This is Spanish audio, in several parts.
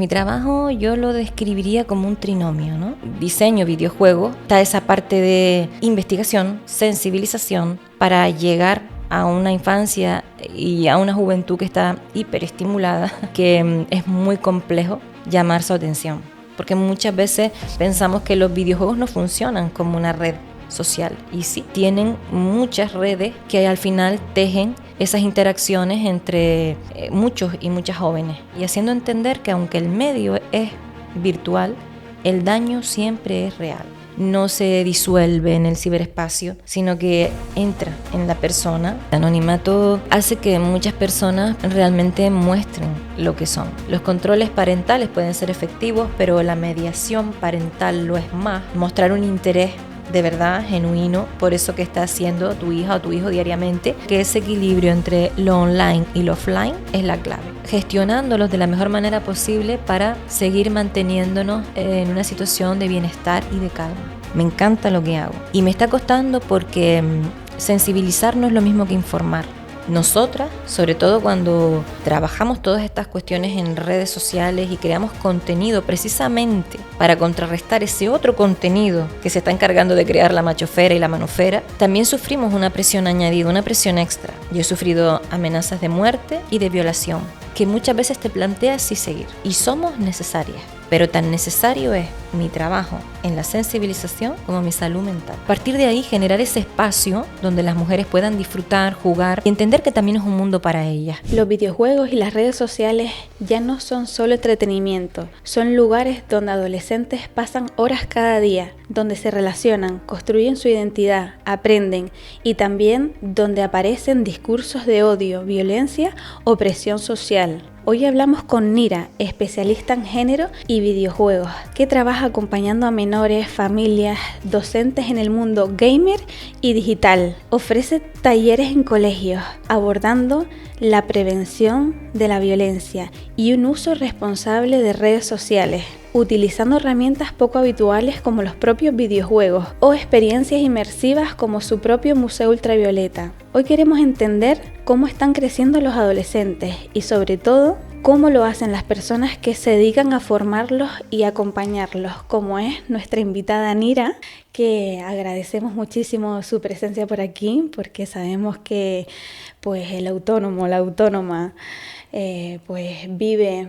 Mi trabajo yo lo describiría como un trinomio, ¿no? Diseño, videojuego, está esa parte de investigación, sensibilización para llegar a una infancia y a una juventud que está hiperestimulada, que es muy complejo llamar su atención, porque muchas veces pensamos que los videojuegos no funcionan como una red social, y sí, tienen muchas redes que al final tejen esas interacciones entre muchos y muchas jóvenes, y haciendo entender que aunque el medio es virtual, el daño siempre es real. No se disuelve en el ciberespacio, sino que entra en la persona. El anonimato hace que muchas personas realmente muestren lo que son. Los controles parentales pueden ser efectivos, pero la mediación parental lo es más. Mostrar un interés de verdad, genuino, por eso que está haciendo tu hija o tu hijo diariamente, que ese equilibrio entre lo online y lo offline es la clave. Gestionándolos de la mejor manera posible para seguir manteniéndonos en una situación de bienestar y de calma. Me encanta lo que hago y me está costando porque sensibilizar no es lo mismo que informar. Nosotras, sobre todo cuando trabajamos todas estas cuestiones en redes sociales y creamos contenido precisamente para contrarrestar ese otro contenido que se está encargando de crear la machofera y la manofera, también sufrimos una presión añadida, una presión extra. Yo he sufrido amenazas de muerte y de violación, que muchas veces te planteas si seguir. Y somos necesarias, pero tan necesario es mi trabajo en la sensibilización como mi salud mental. A partir de ahí, generar ese espacio donde las mujeres puedan disfrutar, jugar y entender que también es un mundo para ellas. Los videojuegos y las redes sociales ya no son solo entretenimiento, son lugares donde adolescentes pasan horas cada día, donde se relacionan, construyen su identidad, aprenden y también donde aparecen discursos de odio, violencia o presión social. Hoy hablamos con Nira, especialista en género y videojuegos, que trabaja acompañando a menores, familias, docentes en el mundo gamer y digital. Ofrece talleres en colegios, abordando la prevención de la violencia y un uso responsable de redes sociales, utilizando herramientas poco habituales como los propios videojuegos o experiencias inmersivas como su propio Museo Ultravioleta. Hoy queremos entender cómo están creciendo los adolescentes y sobre todo cómo lo hacen las personas que se dedican a formarlos y acompañarlos, como es nuestra invitada Nira, que agradecemos muchísimo su presencia por aquí porque sabemos que pues el autónomo, la autónoma pues vive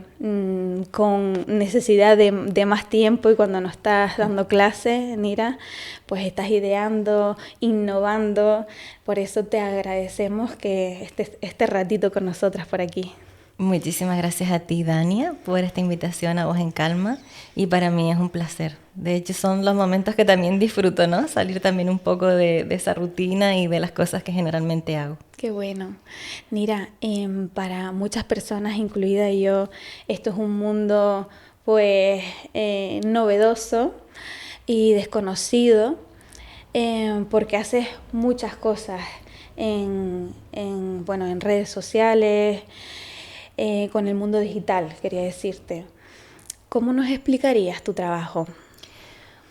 con necesidad de más tiempo, y cuando no estás dando clase, Nira, pues estás ideando, innovando. Por eso te agradecemos que estés este ratito con nosotras por aquí. Muchísimas gracias a ti, Dania, por esta invitación a Voz en Calma, y para mí es un placer. De hecho, son los momentos que también disfruto, ¿no? Salir también un poco de esa rutina y de las cosas que generalmente hago. Qué bueno. Mira, para muchas personas, incluida yo, esto es un mundo pues novedoso y desconocido, porque haces muchas cosas en redes sociales, con el mundo digital, quería decirte. ¿Cómo nos explicarías tu trabajo?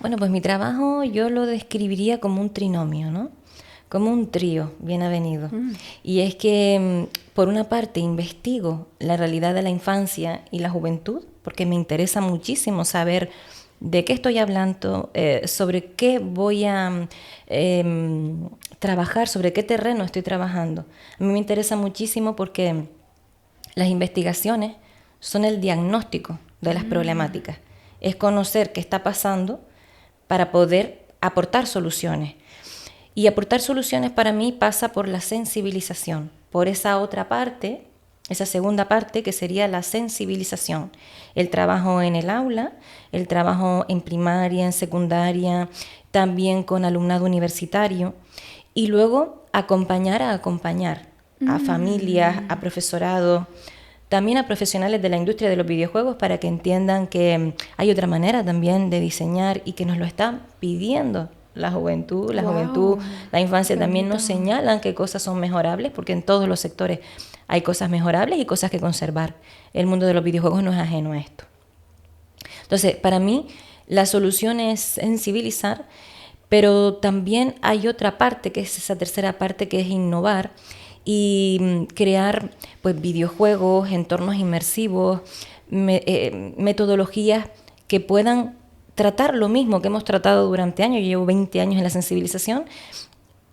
Bueno, pues mi trabajo yo lo describiría como un trinomio, ¿no? Como un trío bien avenido. Y es que, por una parte, investigo la realidad de la infancia y la juventud, porque me interesa muchísimo saber de qué estoy hablando, sobre qué voy a trabajar, sobre qué terreno estoy trabajando. A mí me interesa muchísimo porque las investigaciones son el diagnóstico de las problemáticas. Es conocer qué está pasando para poder aportar soluciones. Y aportar soluciones para mí pasa por la sensibilización, por esa otra parte, esa segunda parte que sería la sensibilización. El trabajo en el aula, el trabajo en primaria, en secundaria, también con alumnado universitario, y luego acompañar a familias, a profesorado, también a profesionales de la industria de los videojuegos, para que entiendan que hay otra manera también de diseñar y que nos lo están pidiendo la juventud, la infancia también nos señalan qué cosas son mejorables, porque en todos los sectores hay cosas mejorables y cosas que conservar. El mundo de los videojuegos no es ajeno a esto. Entonces, para mí, la solución es sensibilizar, pero también hay otra parte, que es esa tercera parte, que es innovar y crear pues videojuegos, entornos inmersivos, metodologías que puedan tratar lo mismo que hemos tratado durante años. Yo llevo 20 años en la sensibilización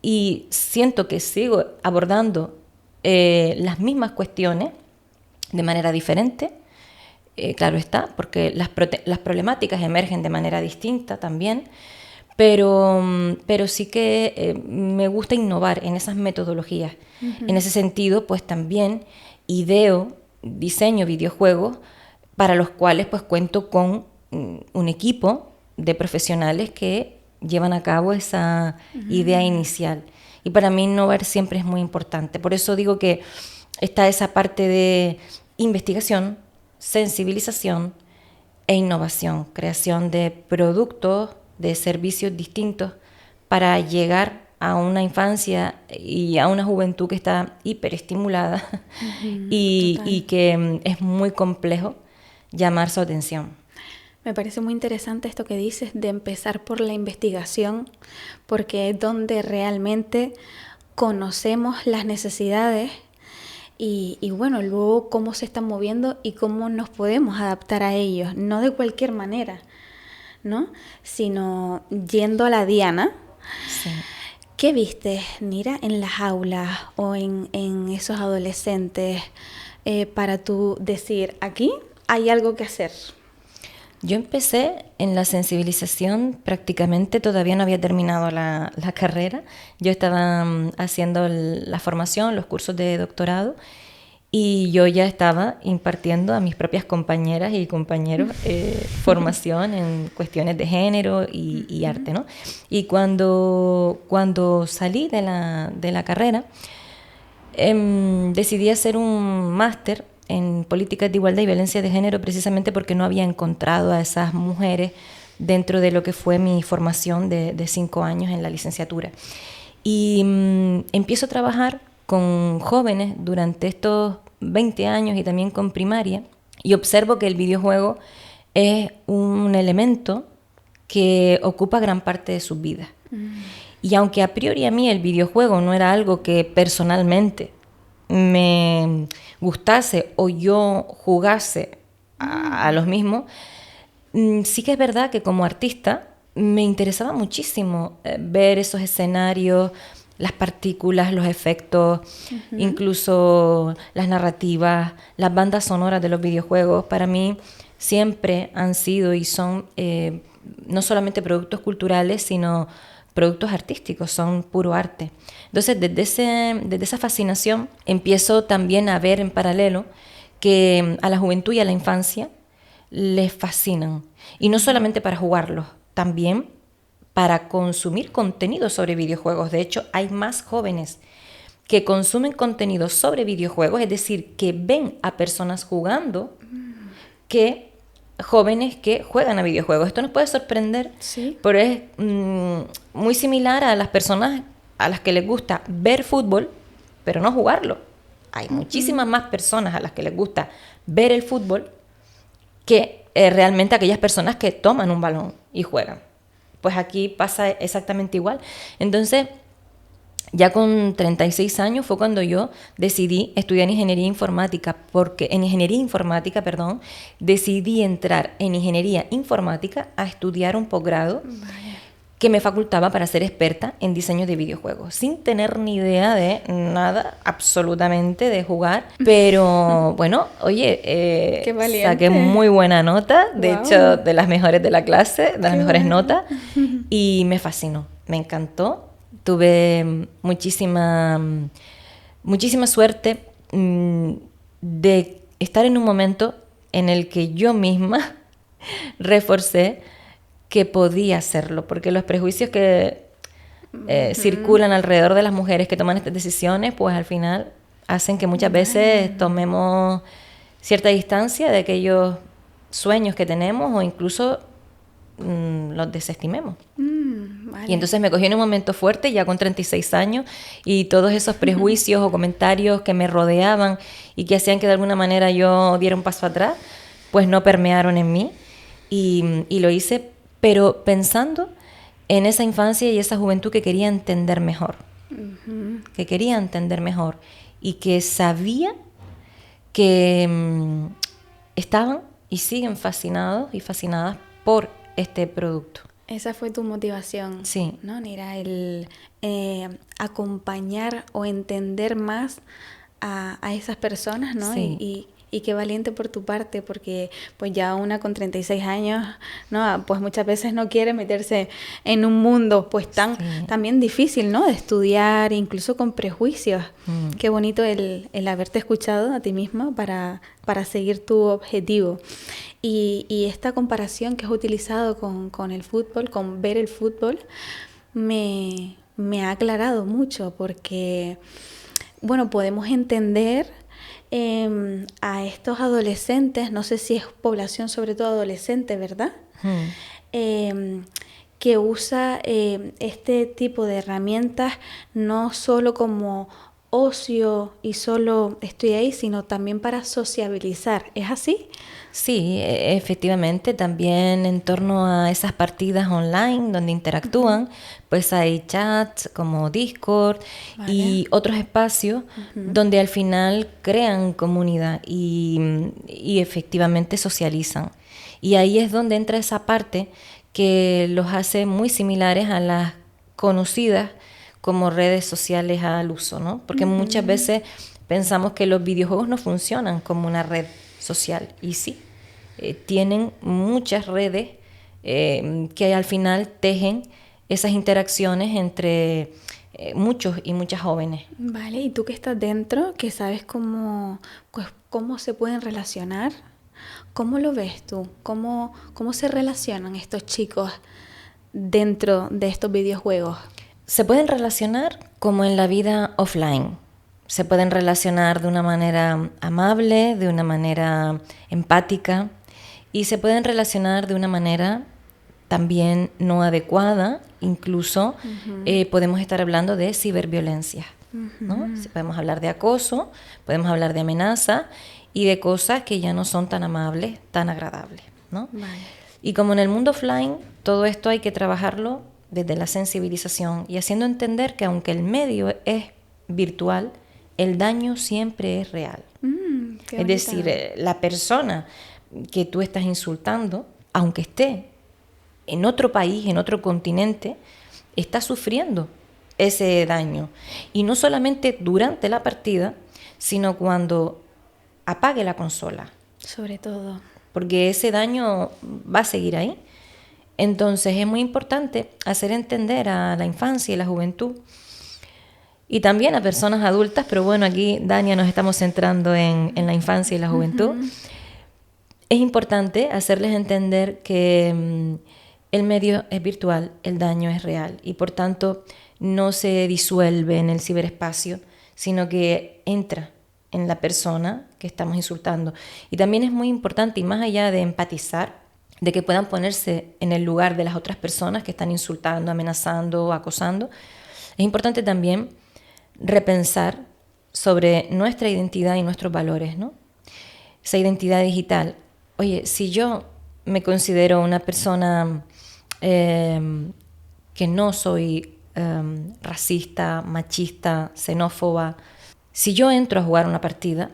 y siento que sigo abordando las mismas cuestiones de manera diferente. Claro está, porque las problemáticas emergen de manera distinta también, pero sí que me gusta innovar en esas metodologías. Uh-huh. En ese sentido, pues también diseño videojuegos para los cuales pues cuento con un equipo de profesionales que llevan a cabo esa idea inicial. Y para mí innovar siempre es muy importante. Por eso digo que está esa parte de investigación, sensibilización e innovación, creación de productos, de servicios distintos para llegar a una infancia y a una juventud que está hiperestimulada y que es muy complejo llamar su atención. Me parece muy interesante esto que dices de empezar por la investigación, porque es donde realmente conocemos las necesidades y bueno, luego cómo se están moviendo y cómo nos podemos adaptar a ellos, no de cualquier manera, ¿no? Sino yendo a la diana. Sí. ¿Qué viste, Nira, en las aulas o en esos adolescentes para tú decir, aquí hay algo que hacer? Yo empecé en la sensibilización, prácticamente todavía no había terminado la carrera. Yo estaba haciendo la formación, los cursos de doctorado, y yo ya estaba impartiendo a mis propias compañeras y compañeros formación en cuestiones de género y arte, ¿no? Y cuando salí de la carrera, decidí hacer un máster en políticas de igualdad y violencia de género, precisamente porque no había encontrado a esas mujeres dentro de lo que fue mi formación de 5 años en la licenciatura. Y empiezo a trabajar con jóvenes durante estos 20 años y también con primaria, y observo que el videojuego es un elemento que ocupa gran parte de sus vidas. Y aunque a priori a mí el videojuego no era algo que personalmente me gustase o yo jugase a los mismos, sí que es verdad que como artista me interesaba muchísimo ver esos escenarios, las partículas, los efectos, incluso las narrativas, las bandas sonoras de los videojuegos. Para mí siempre han sido y son no solamente productos culturales, sino productos artísticos, son puro arte. Entonces, desde esa fascinación, empiezo también a ver en paralelo que a la juventud y a la infancia les fascinan. Y no solamente para jugarlos, también para consumir contenido sobre videojuegos. De hecho, hay más jóvenes que consumen contenido sobre videojuegos, es decir, que ven a personas jugando, que jóvenes que juegan a videojuegos. Esto nos puede sorprender, ¿sí? Pero es muy similar a las personas a las que les gusta ver fútbol, pero no jugarlo. Hay muchísimas más personas a las que les gusta ver el fútbol que realmente aquellas personas que toman un balón y juegan. Pues aquí pasa exactamente igual. Entonces, ya con 36 años fue cuando yo decidí estudiar ingeniería informática, porque decidí entrar en ingeniería informática a estudiar un posgrado que me facultaba para ser experta en diseño de videojuegos, sin tener ni idea de nada, absolutamente, de jugar. Pero bueno, oye, saqué muy buena nota, de hecho, de las mejores de la clase, de las mejores notas, y me fascinó, me encantó. Tuve muchísima suerte de estar en un momento en el que yo misma reforcé que podía hacerlo, porque los prejuicios que circulan alrededor de las mujeres que toman estas decisiones, pues al final hacen que muchas veces tomemos cierta distancia de aquellos sueños que tenemos o incluso los desestimemos. Y entonces me cogí en un momento fuerte, ya con 36 años, y todos esos prejuicios o comentarios que me rodeaban y que hacían que de alguna manera yo diera un paso atrás, pues no permearon en mí, y lo hice, pero pensando en esa infancia y esa juventud que quería entender mejor, y que sabía que estaban y siguen fascinados y fascinadas por este producto. Esa fue tu motivación, Sí. ¿no, Nira? El acompañar o entender más a esas personas, ¿no? Sí. Y qué valiente por tu parte, porque pues ya una con 36 años, ¿no? Pues muchas veces no quiere meterse en un mundo pues también difícil, ¿no? De estudiar, incluso con prejuicios. Qué bonito el haberte escuchado a ti misma para seguir tu objetivo. Y esta comparación que has utilizado con el fútbol, con ver el fútbol, me ha aclarado mucho, porque, bueno, podemos entender a estos adolescentes, no sé si es población sobre todo adolescente, ¿verdad? Que usa este tipo de herramientas no solo como ocio y solo estoy ahí, sino también para sociabilizar. ¿Es así? Sí, efectivamente, también en torno a esas partidas online donde interactúan, pues hay chats como Discord y otros espacios donde al final crean comunidad y efectivamente socializan. Y ahí es donde entra esa parte que los hace muy similares a las conocidas como redes sociales al uso, ¿no? Porque muchas veces pensamos que los videojuegos no funcionan como una red social, y sí, tienen muchas redes que al final tejen esas interacciones entre muchos y muchas jóvenes. Vale, y tú que estás dentro, que sabes cómo se pueden relacionar, ¿cómo lo ves tú? ¿Cómo se relacionan estos chicos dentro de estos videojuegos? Se pueden relacionar como en la vida offline. Se pueden relacionar de una manera amable, de una manera empática, y se pueden relacionar de una manera también no adecuada. Incluso podemos estar hablando de ciberviolencia, ¿no? Podemos hablar de acoso, podemos hablar de amenaza y de cosas que ya no son tan amables, tan agradables, ¿no? Vale. Y como en el mundo offline, todo esto hay que trabajarlo desde la sensibilización y haciendo entender que aunque el medio es virtual, el daño siempre es real. Es decir, la persona que tú estás insultando, aunque esté en otro país, en otro continente, está sufriendo ese daño. Y no solamente durante la partida, sino cuando apague la consola. Sobre todo. Porque ese daño va a seguir ahí. Entonces es muy importante hacer entender a la infancia y la juventud y también a personas adultas, pero bueno, aquí, Dania, nos estamos centrando en la infancia y la juventud. Es importante hacerles entender que el medio es virtual, el daño es real y por tanto no se disuelve en el ciberespacio, sino que entra en la persona que estamos insultando. Y también es muy importante, y más allá de empatizar, de que puedan ponerse en el lugar de las otras personas que están insultando, amenazando, acosando, es importante también repensar sobre nuestra identidad y nuestros valores, ¿no? Esa identidad digital. Oye, si yo me considero una persona que no soy racista, machista, xenófoba, si yo entro a jugar una partida,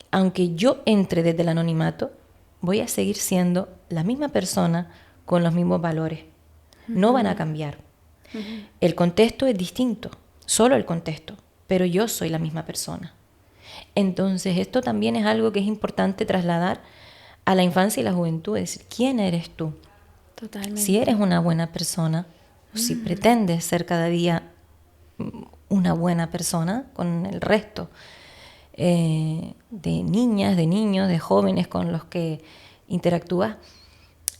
aunque yo entre desde el anonimato, voy a seguir siendo la misma persona con los mismos valores. No van a cambiar. El contexto es distinto, solo el contexto, pero yo soy la misma persona. Entonces esto también es algo que es importante trasladar a la infancia y la juventud, es decir, ¿quién eres tú? Totalmente. Si eres una buena persona, o si pretendes ser cada día una buena persona con el resto de niñas, de niños, de jóvenes con los que interactúas,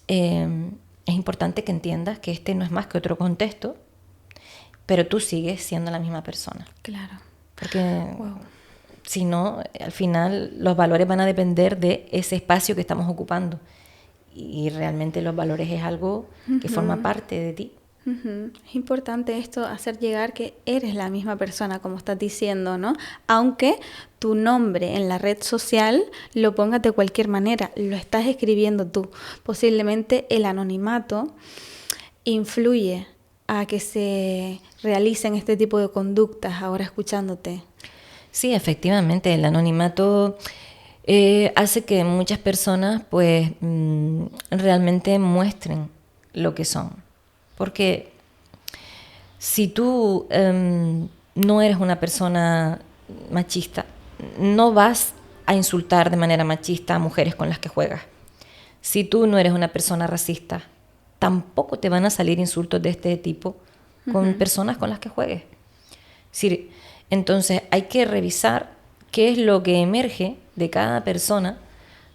es importante que entiendas que este no es más que otro contexto, pero tú sigues siendo la misma persona. Claro. Porque si no, al final los valores van a depender de ese espacio que estamos ocupando. Y realmente los valores es algo que forma parte de ti. Es importante esto, hacer llegar que eres la misma persona, como estás diciendo, ¿no? Aunque tu nombre en la red social lo pongas de cualquier manera, lo estás escribiendo tú. Posiblemente el anonimato influye a que se realicen este tipo de conductas, ahora escuchándote. Sí, efectivamente, el anonimato hace que muchas personas pues realmente muestren lo que son. Porque si tú no eres una persona machista, no vas a insultar de manera machista a mujeres con las que juegas. Si tú no eres una persona racista, tampoco te van a salir insultos de este tipo con personas con las que juegues. Sí, entonces hay que revisar qué es lo que emerge de cada persona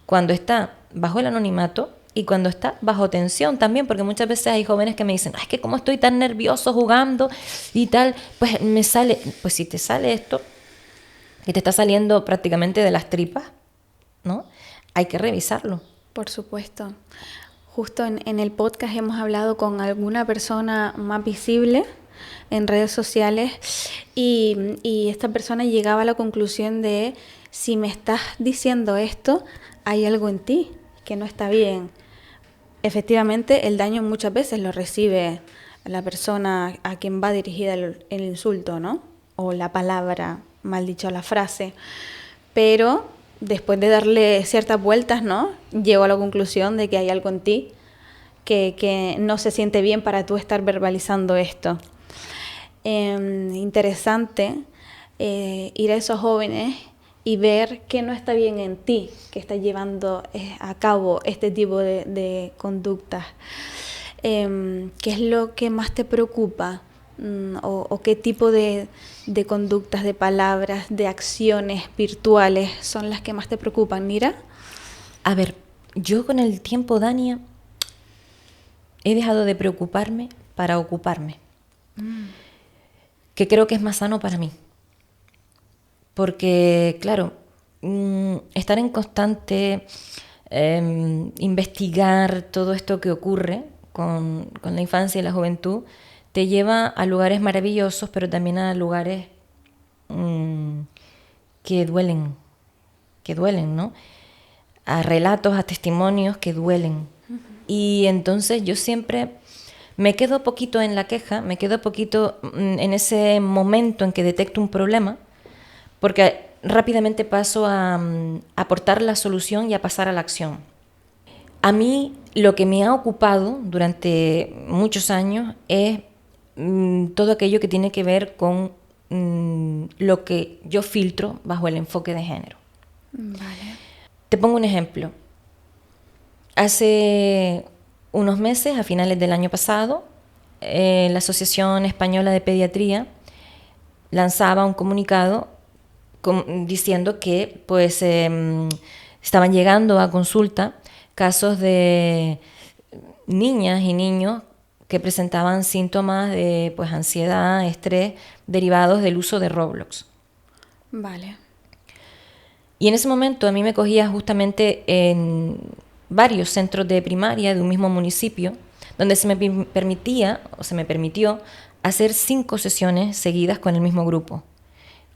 cuando está bajo el anonimato y cuando está bajo tensión también, porque muchas veces hay jóvenes que me dicen, es que como estoy tan nervioso jugando y tal, pues me sale, pues si te sale esto, que te está saliendo prácticamente de las tripas, ¿no? Hay que revisarlo. Por supuesto. Justo en el podcast hemos hablado con alguna persona más visible en redes sociales y esta persona llegaba a la conclusión de si me estás diciendo esto, hay algo en ti que no está bien. Efectivamente, el daño muchas veces lo recibe la persona a quien va dirigida el insulto, ¿no? O la palabra, mal dicho, la frase. Pero después de darle ciertas vueltas, ¿no? Llego a la conclusión de que hay algo en ti que no se siente bien para tú estar verbalizando esto. Interesante ir a esos jóvenes y ver que no está bien en ti, que estás llevando a cabo este tipo de conductas. ¿Qué es lo que más te preocupa? ¿O qué tipo de conductas, de palabras, de acciones virtuales son las que más te preocupan, Nira? A ver, yo con el tiempo, Dania, he dejado de preocuparme para ocuparme. Que creo que es más sano para mí. Porque, claro, estar en constante investigar todo esto que ocurre con la infancia y la juventud te lleva a lugares maravillosos, pero también a lugares que duelen, ¿no? A relatos, a testimonios que duelen. Y entonces yo siempre me quedo poquito en la queja, me quedo poquito en ese momento en que detecto un problema, porque rápidamente paso a aportar la solución y a pasar a la acción. A mí lo que me ha ocupado durante muchos años es todo aquello que tiene que ver con lo que yo filtro bajo el enfoque de género. Vale. Te pongo un ejemplo. Hace unos meses, a finales del año pasado, la Asociación Española de Pediatría lanzaba un comunicado diciendo que pues estaban llegando a consulta casos de niñas y niños que presentaban síntomas de pues ansiedad, estrés derivados del uso de Roblox. Vale. Y en ese momento a mí me cogía justamente en varios centros de primaria de un mismo municipio, donde se me permitió hacer 5 sesiones seguidas con el mismo grupo,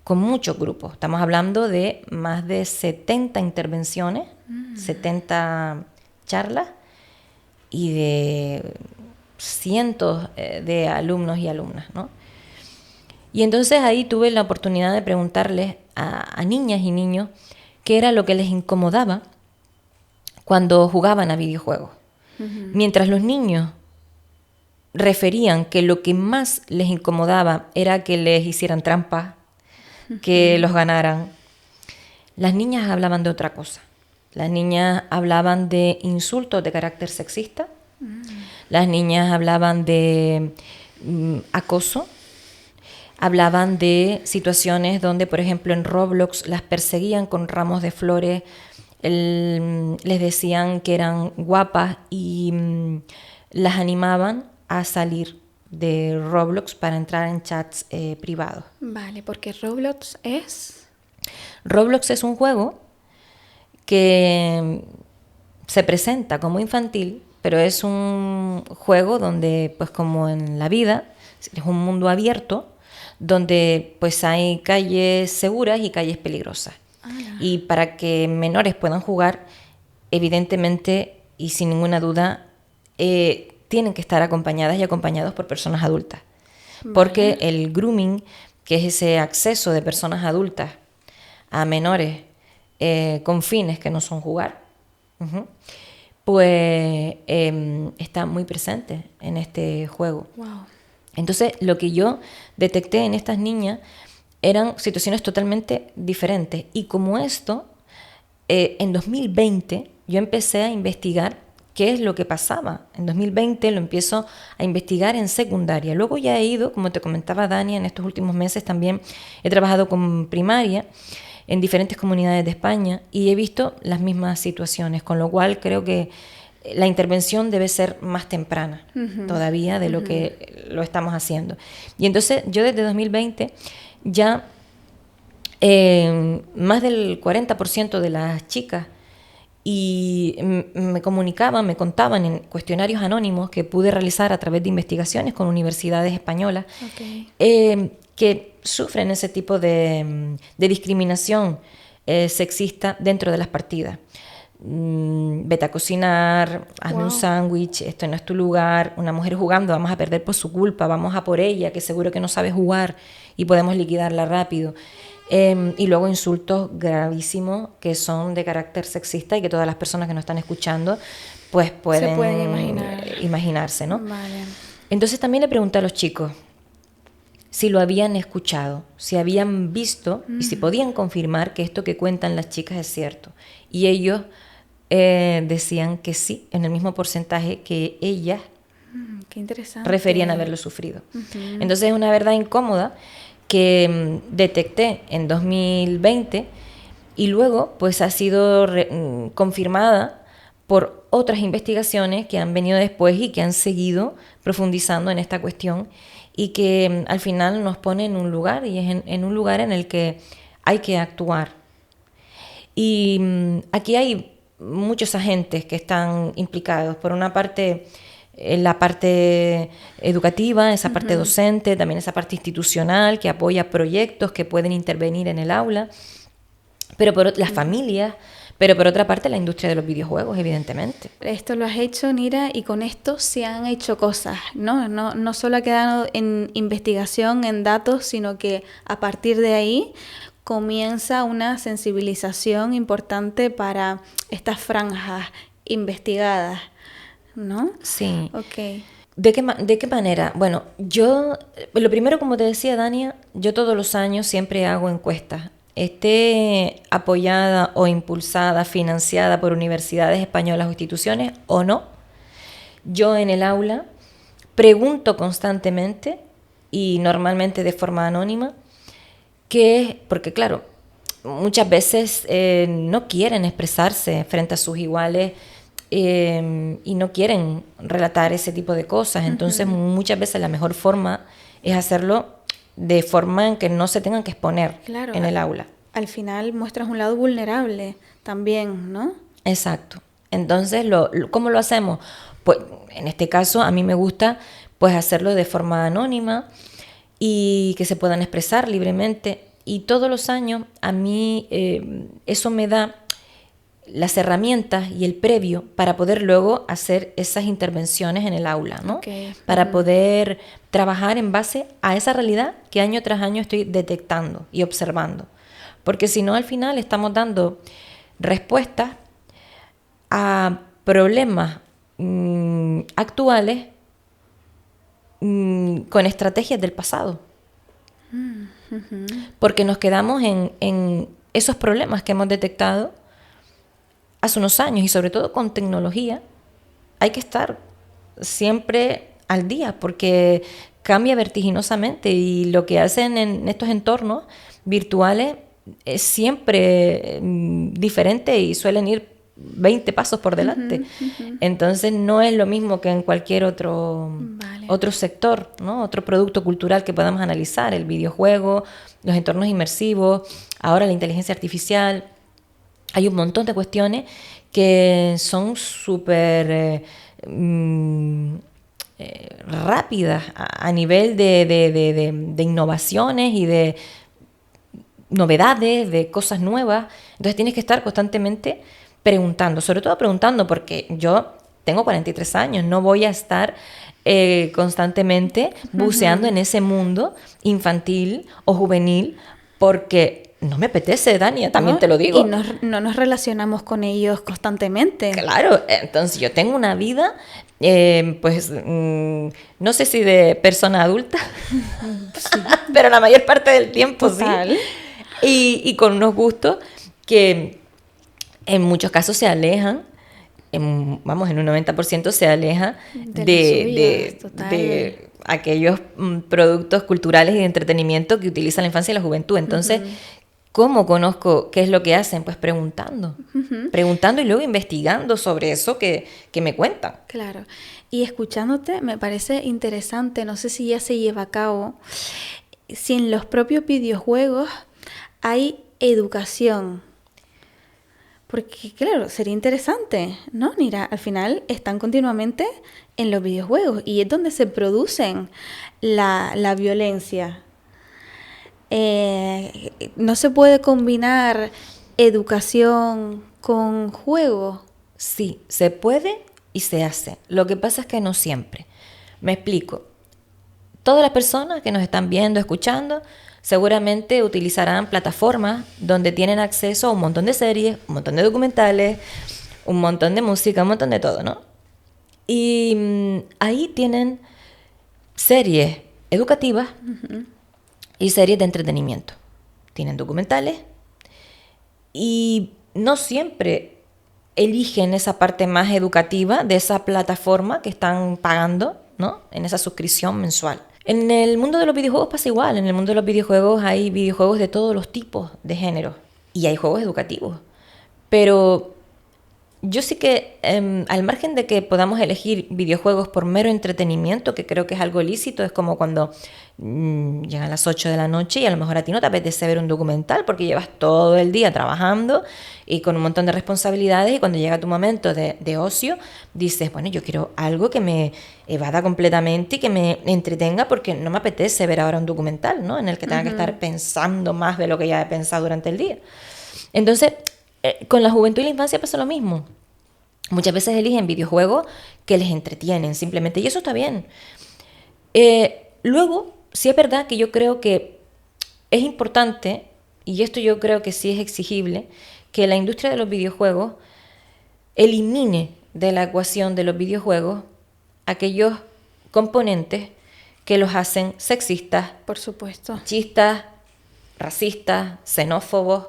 con muchos grupos. Estamos hablando de más de 70 intervenciones, 70 charlas y de cientos de alumnos y alumnas, ¿no? Y entonces ahí tuve la oportunidad de preguntarles a niñas y niños qué era lo que les incomodaba cuando jugaban a videojuegos. Mientras los niños referían que lo que más les incomodaba era que les hicieran trampas, que los ganaran, las niñas hablaban de otra cosa. Las niñas hablaban de insultos de carácter sexista, las niñas hablaban de acoso, hablaban de situaciones donde, por ejemplo, en Roblox las perseguían con ramos de flores, les decían que eran guapas y las animaban a salir de Roblox para entrar en chats privados. Vale, porque Roblox es... Roblox es un juego que se presenta como infantil, pero es un juego donde, pues como en la vida, es un mundo abierto donde pues hay calles seguras y calles peligrosas. Y para que menores puedan jugar, evidentemente y sin ninguna duda, tienen que estar acompañadas y acompañados por personas adultas. Vale. Porque el grooming, que es ese acceso de personas adultas a menores con fines que no son jugar, pues está muy presente en este juego. Wow. Entonces, lo que yo detecté en estas niñas eran situaciones totalmente diferentes. Y como esto, en 2020 yo empecé a investigar qué es lo que pasaba. En 2020 lo empiezo a investigar en secundaria. Luego ya he ido, como te comentaba Dani, en estos últimos meses también he trabajado con primaria en diferentes comunidades de España y he visto las mismas situaciones, con lo cual creo que la intervención debe ser más temprana todavía de lo que lo estamos haciendo. Y entonces yo desde 2020 ya más del 40% de las chicas y me comunicaban, me contaban en cuestionarios anónimos que pude realizar a través de investigaciones con universidades españolas, que sufren ese tipo de discriminación sexista dentro de las partidas. Vete a cocinar, hazme un sándwich, esto no es tu lugar, una mujer jugando, vamos a perder por su culpa, vamos a por ella, que seguro que no sabe jugar y podemos liquidarla rápido. Y luego insultos gravísimos que son de carácter sexista y que todas las personas que nos están escuchando pues pueden imaginarse, ¿no? Vale. Entonces también le pregunté a los chicos si lo habían escuchado, si habían visto y si podían confirmar que esto que cuentan las chicas es cierto. Y ellos decían que sí, en el mismo porcentaje que ellas qué interesante. referían haberlo sufrido. Entonces es una verdad incómoda que detecté en 2020 y luego pues ha sido confirmada por otras investigaciones que han venido después y que han seguido profundizando en esta cuestión y que al final nos pone en un lugar y es en un lugar en el que hay que actuar. Y aquí hay muchos agentes que están implicados. Por una parte, la parte educativa, esa parte docente, también esa parte institucional que apoya proyectos que pueden intervenir en el aula, pero por las familias, pero por otra parte la industria de los videojuegos, evidentemente. Esto lo has hecho, Nira, y con esto se han hecho cosas, ¿no? No solo ha quedado en investigación, en datos, sino que a partir de ahí comienza una sensibilización importante para estas franjas investigadas, ¿no? Sí. Ok. ¿De qué manera? Bueno, yo, lo primero, como te decía, Dania, yo todos los años siempre hago encuestas. Esté apoyada o impulsada, financiada por universidades españolas o instituciones o no. Yo en el aula pregunto constantemente y normalmente de forma anónima qué es, porque claro, muchas veces no quieren expresarse frente a sus iguales y no quieren relatar ese tipo de cosas. Entonces muchas veces la mejor forma es hacerlo de forma en que no se tengan que exponer en el aula. Al final muestras un lado vulnerable también, ¿no? Exacto. Entonces, ¿cómo lo hacemos? Pues en este caso a mí me gusta pues hacerlo de forma anónima y que se puedan expresar libremente. Y todos los años a mí eso me da las herramientas y el previo para poder luego hacer esas intervenciones en el aula, ¿no? Para poder trabajar en base a esa realidad que año tras año estoy detectando y observando. Porque si no, al final estamos dando respuestas a problemas actuales con estrategias del pasado. Porque nos quedamos en esos problemas que hemos detectado hace unos años y sobre todo con tecnología. Hay que estar siempre al día porque cambia vertiginosamente y lo que hacen en estos entornos virtuales es siempre diferente y suelen ir 20 pasos por delante. Entonces no es lo mismo que en cualquier otro sector, ¿no? Otro producto cultural que podamos analizar, el videojuego, los entornos inmersivos, ahora la inteligencia artificial. Hay un montón de cuestiones que son súper rápidas a nivel de innovaciones y de novedades, de cosas nuevas. Entonces tienes que estar constantemente preguntando, sobre todo preguntando porque yo tengo 43 años, no voy a estar constantemente buceando en ese mundo infantil o juvenil porque no me apetece, Dania, también ¿no? te lo digo. Y no nos relacionamos con ellos constantemente. Claro, entonces yo tengo una vida, no sé si de persona adulta, Sí. pero la mayor parte del tiempo Total. sí. Y con unos gustos que en muchos casos se alejan, en un 90% se aleja de aquellos productos culturales y de entretenimiento que utiliza la infancia y la juventud. Entonces, ¿cómo conozco qué es lo que hacen? Pues preguntando. Preguntando y luego investigando sobre eso que me cuentan. Claro. Y escuchándote me parece interesante, no sé si ya se lleva a cabo, si en los propios videojuegos hay educación. Porque, claro, sería interesante, ¿no? Mira, al final están continuamente en los videojuegos y es donde se producen la violencia. No se puede combinar educación con juego. Sí, se puede y se hace. Lo que pasa es que no siempre. Me explico. Todas las personas que nos están viendo, escuchando, seguramente utilizarán plataformas donde tienen acceso a un montón de series, un montón de documentales, un montón de música, un montón de todo, ¿no? Y ahí tienen series educativas y series de entretenimiento. Tienen documentales y no siempre eligen esa parte más educativa de esa plataforma que están pagando, ¿no? En esa suscripción mensual. En el mundo de los videojuegos pasa igual. En el mundo de los videojuegos hay videojuegos de todos los tipos de género y hay juegos educativos. Pero yo sí que, al margen de que podamos elegir videojuegos por mero entretenimiento, que creo que es algo lícito, es como cuando llegan las 8 de la noche y a lo mejor a ti no te apetece ver un documental porque llevas todo el día trabajando y con un montón de responsabilidades, y cuando llega tu momento de ocio, dices, bueno, yo quiero algo que me evada completamente y que me entretenga porque no me apetece ver ahora un documental, ¿no? En el que tenga que estar pensando más de lo que ya he pensado durante el día. Entonces, con la juventud y la infancia pasa lo mismo. Muchas veces eligen videojuegos que les entretienen simplemente, y eso está bien. Luego, sí es verdad que yo creo que es importante, y esto yo creo que sí es exigible, que la industria de los videojuegos elimine de la ecuación de los videojuegos aquellos componentes que los hacen sexistas, Por supuesto. machistas, racistas, xenófobos,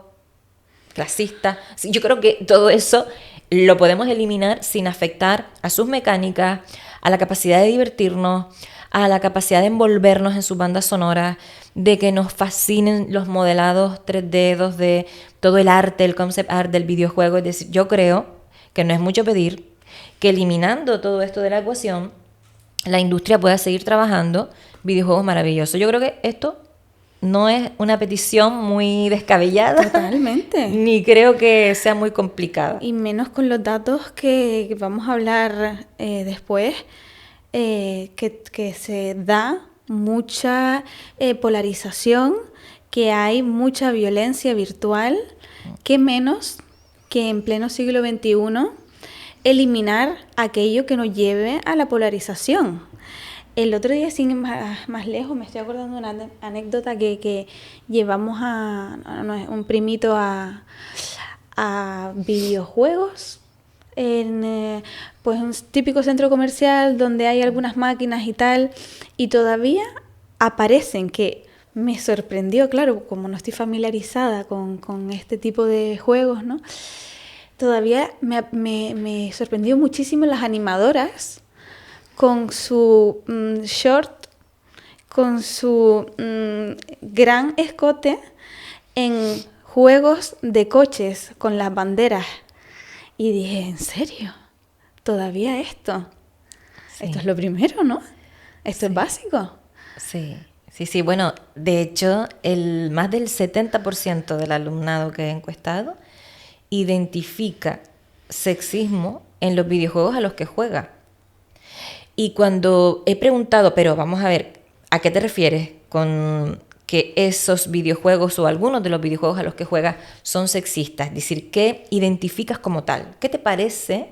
clasistas. Yo creo que todo eso lo podemos eliminar sin afectar a sus mecánicas, a la capacidad de divertirnos, a la capacidad de envolvernos en sus bandas sonoras, de que nos fascinen los modelados 3D, 2D, todo el arte, el concept art del videojuego. Es decir, yo creo que no es mucho pedir que eliminando todo esto de la ecuación, la industria pueda seguir trabajando videojuegos maravillosos. Yo creo que esto no es una petición muy descabellada. Totalmente. Ni creo que sea muy complicada. Y menos con los datos que vamos a hablar después, que se da mucha polarización, que hay mucha violencia virtual, que menos que en pleno siglo XXI eliminar aquello que nos lleve a la polarización. El otro día, sin ir más lejos, me estoy acordando de una anécdota que llevamos a un primito a videojuegos en pues un típico centro comercial donde hay algunas máquinas y tal, y todavía aparecen, que me sorprendió, claro, como no estoy familiarizada con este tipo de juegos, ¿no? Todavía me sorprendió muchísimo las animadoras con su short, con su gran escote en juegos de coches con las banderas. Y dije, ¿en serio? ¿Todavía esto? Sí. Esto es lo primero, ¿no? Esto es básico. Sí. Bueno, de hecho, más del 70% del alumnado que he encuestado identifica sexismo en los videojuegos a los que juega. Y cuando he preguntado, pero vamos a ver, ¿a qué te refieres con que esos videojuegos o algunos de los videojuegos a los que juegas son sexistas? Es decir, ¿qué identificas como tal? ¿Qué te parece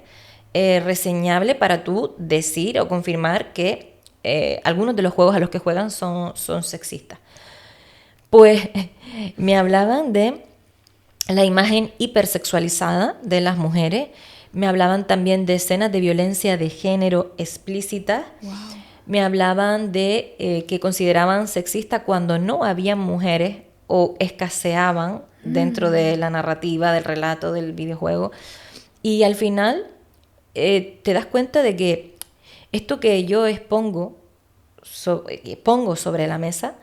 reseñable para tú decir o confirmar que algunos de los juegos a los que juegan son sexistas? Pues me hablaban de la imagen hipersexualizada de las mujeres, me hablaban también de escenas de violencia de género explícitas, wow. Me hablaban de que consideraban sexista cuando no habían mujeres o escaseaban dentro de la narrativa, del relato, del videojuego. Y al final te das cuenta de que esto que yo expongo, pongo sobre la mesa,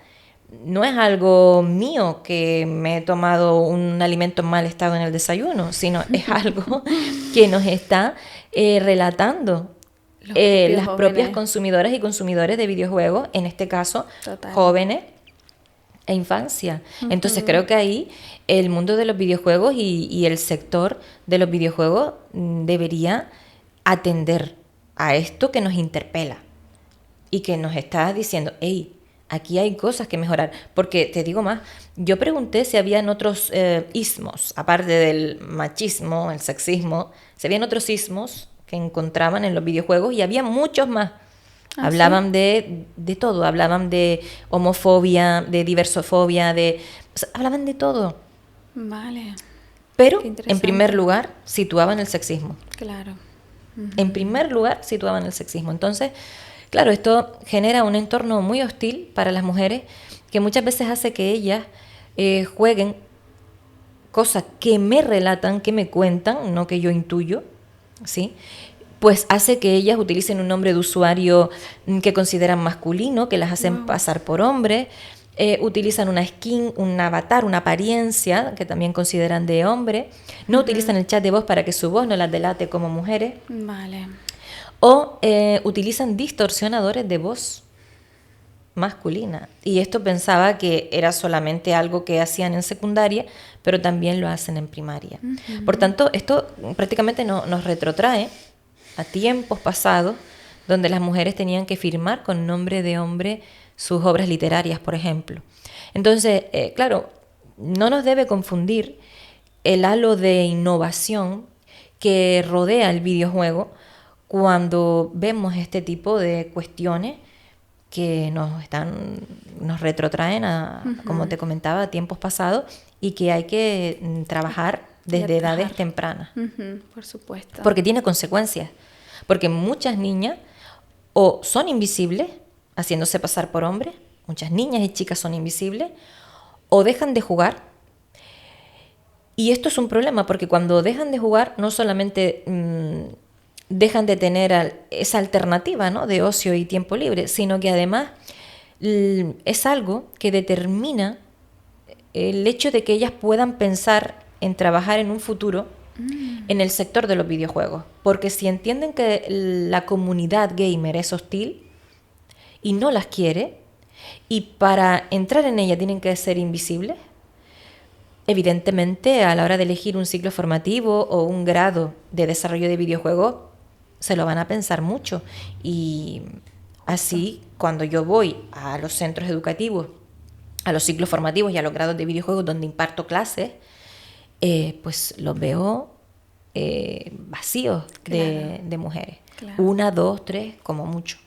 no es algo mío que me he tomado un alimento en mal estado en el desayuno, sino es algo que nos está relatando las propias consumidoras y consumidores de videojuegos, en este caso, total, jóvenes e infancia. Entonces creo que ahí el mundo de los videojuegos y el sector de los videojuegos debería atender a esto que nos interpela y que nos está diciendo, hey, aquí hay cosas que mejorar. Porque te digo más, yo pregunté si habían otros ismos, aparte del machismo, el sexismo, si habían otros ismos que encontraban en los videojuegos, y había muchos más. Hablaban ¿sí? de todo, hablaban de homofobia, de diversofobia, hablaban de todo. Vale. Pero en primer lugar situaban el sexismo. Claro. En primer lugar situaban el sexismo. Entonces, claro, esto genera un entorno muy hostil para las mujeres, que muchas veces hace que ellas jueguen cosas que me relatan, que me cuentan, no que yo intuyo, ¿sí? Pues hace que ellas utilicen un nombre de usuario que consideran masculino, que las hacen pasar por hombre, utilizan una skin, un avatar, una apariencia que también consideran de hombre, no utilizan el chat de voz para que su voz no las delate como mujeres. Vale. O utilizan distorsionadores de voz masculina. Y esto pensaba que era solamente algo que hacían en secundaria, pero también lo hacen en primaria. Por tanto, esto prácticamente nos retrotrae a tiempos pasados, donde las mujeres tenían que firmar con nombre de hombre sus obras literarias, por ejemplo. Entonces, claro, no nos debe confundir el halo de innovación que rodea el videojuego cuando vemos este tipo de cuestiones que nos retrotraen a, como te comentaba, a tiempos pasados, y que hay que trabajar desde edades tempranas. Por supuesto. Porque tiene consecuencias. Porque muchas niñas o son invisibles, haciéndose pasar por hombres, muchas niñas y chicas son invisibles, o dejan de jugar. Y esto es un problema, porque cuando dejan de jugar, no solamente dejan de tener esa alternativa, ¿no?, de ocio y tiempo libre, sino que además es algo que determina el hecho de que ellas puedan pensar en trabajar en un futuro en el sector de los videojuegos. Porque si entienden que la comunidad gamer es hostil y no las quiere, y para entrar en ella tienen que ser invisibles, evidentemente a la hora de elegir un ciclo formativo o un grado de desarrollo de videojuegos, se lo van a pensar mucho. Y así, cuando yo voy a los centros educativos, a los ciclos formativos y a los grados de videojuegos donde imparto clases, pues los veo vacíos de mujeres. Claro. 1, 2, 3, como mucho.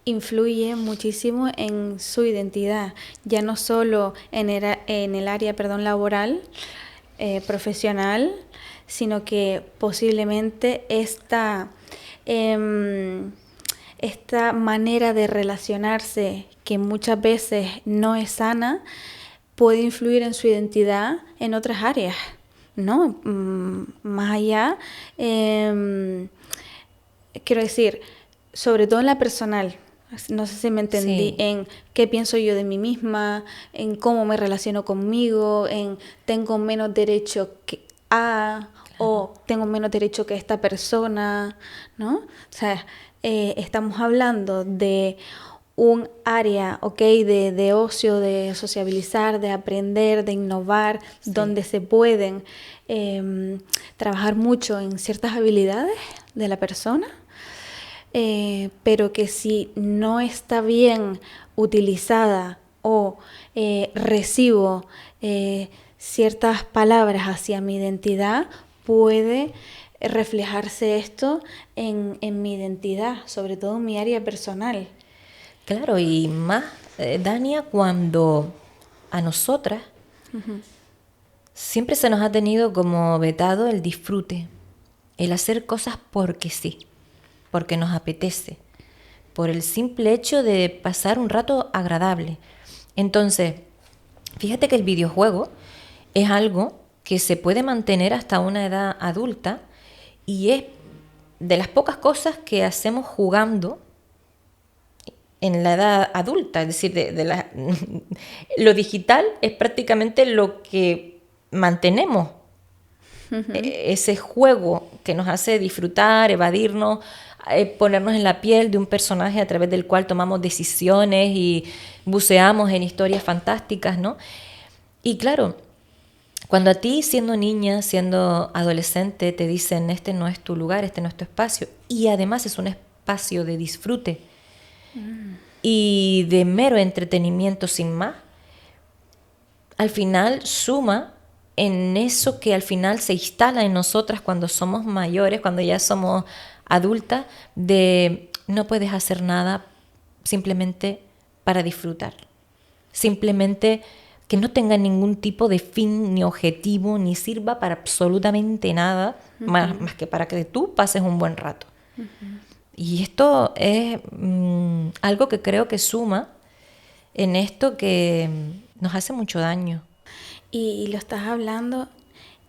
Influye muchísimo en su identidad, ya no solo en el área laboral, profesional, sino que posiblemente esta manera de relacionarse, que muchas veces no es sana, puede influir en su identidad en otras áreas, ¿no? Más allá, quiero decir, sobre todo en la personal. No sé si me entendí, sí. En qué pienso yo de mí misma, en cómo me relaciono conmigo, en tengo menos derecho que a, claro, o tengo menos derecho que esta persona, ¿no? O sea, estamos hablando de un área, de ocio, de sociabilizar, de aprender, de innovar, sí, donde se pueden trabajar mucho en ciertas habilidades de la persona. Pero que si no está bien utilizada o recibo ciertas palabras hacia mi identidad, puede reflejarse esto en mi identidad, sobre todo en mi área personal. Claro, y más, Dania, cuando a nosotras, siempre se nos ha tenido como vetado el disfrute, el hacer cosas porque sí, porque nos apetece, por el simple hecho de pasar un rato agradable. Entonces, fíjate que el videojuego es algo que se puede mantener hasta una edad adulta y es de las pocas cosas que hacemos jugando en la edad adulta. Es decir, lo digital es prácticamente lo que mantenemos. Ese juego que nos hace disfrutar, evadirnos, ponernos en la piel de un personaje a través del cual tomamos decisiones y buceamos en historias fantásticas, ¿no? Y claro, cuando a ti, siendo niña, siendo adolescente, te dicen este no es tu lugar, este no es tu espacio, y además es un espacio de disfrute y de mero entretenimiento sin más, al final suma en eso que al final se instala en nosotras cuando somos mayores, cuando ya somos adultas, de no puedes hacer nada simplemente para disfrutar, simplemente que no tenga ningún tipo de fin ni objetivo, ni sirva para absolutamente nada, más que para que tú pases un buen rato. Y esto es algo que creo que suma en esto que nos hace mucho daño. Y lo estás hablando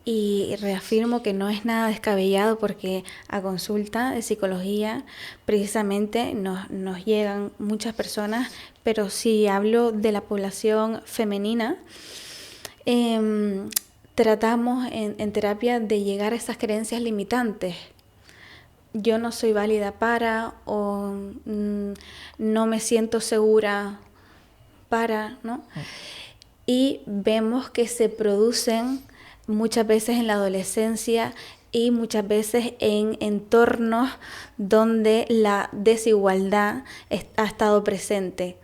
y reafirmo que no es nada descabellado porque a consulta de psicología precisamente nos llegan muchas personas, pero si hablo de la población femenina, tratamos en terapia de llegar a esas creencias limitantes. Yo no soy válida para, o no me siento segura para, ¿no? Y vemos que se producen muchas veces en la adolescencia y muchas veces en entornos donde la desigualdad ha estado presente.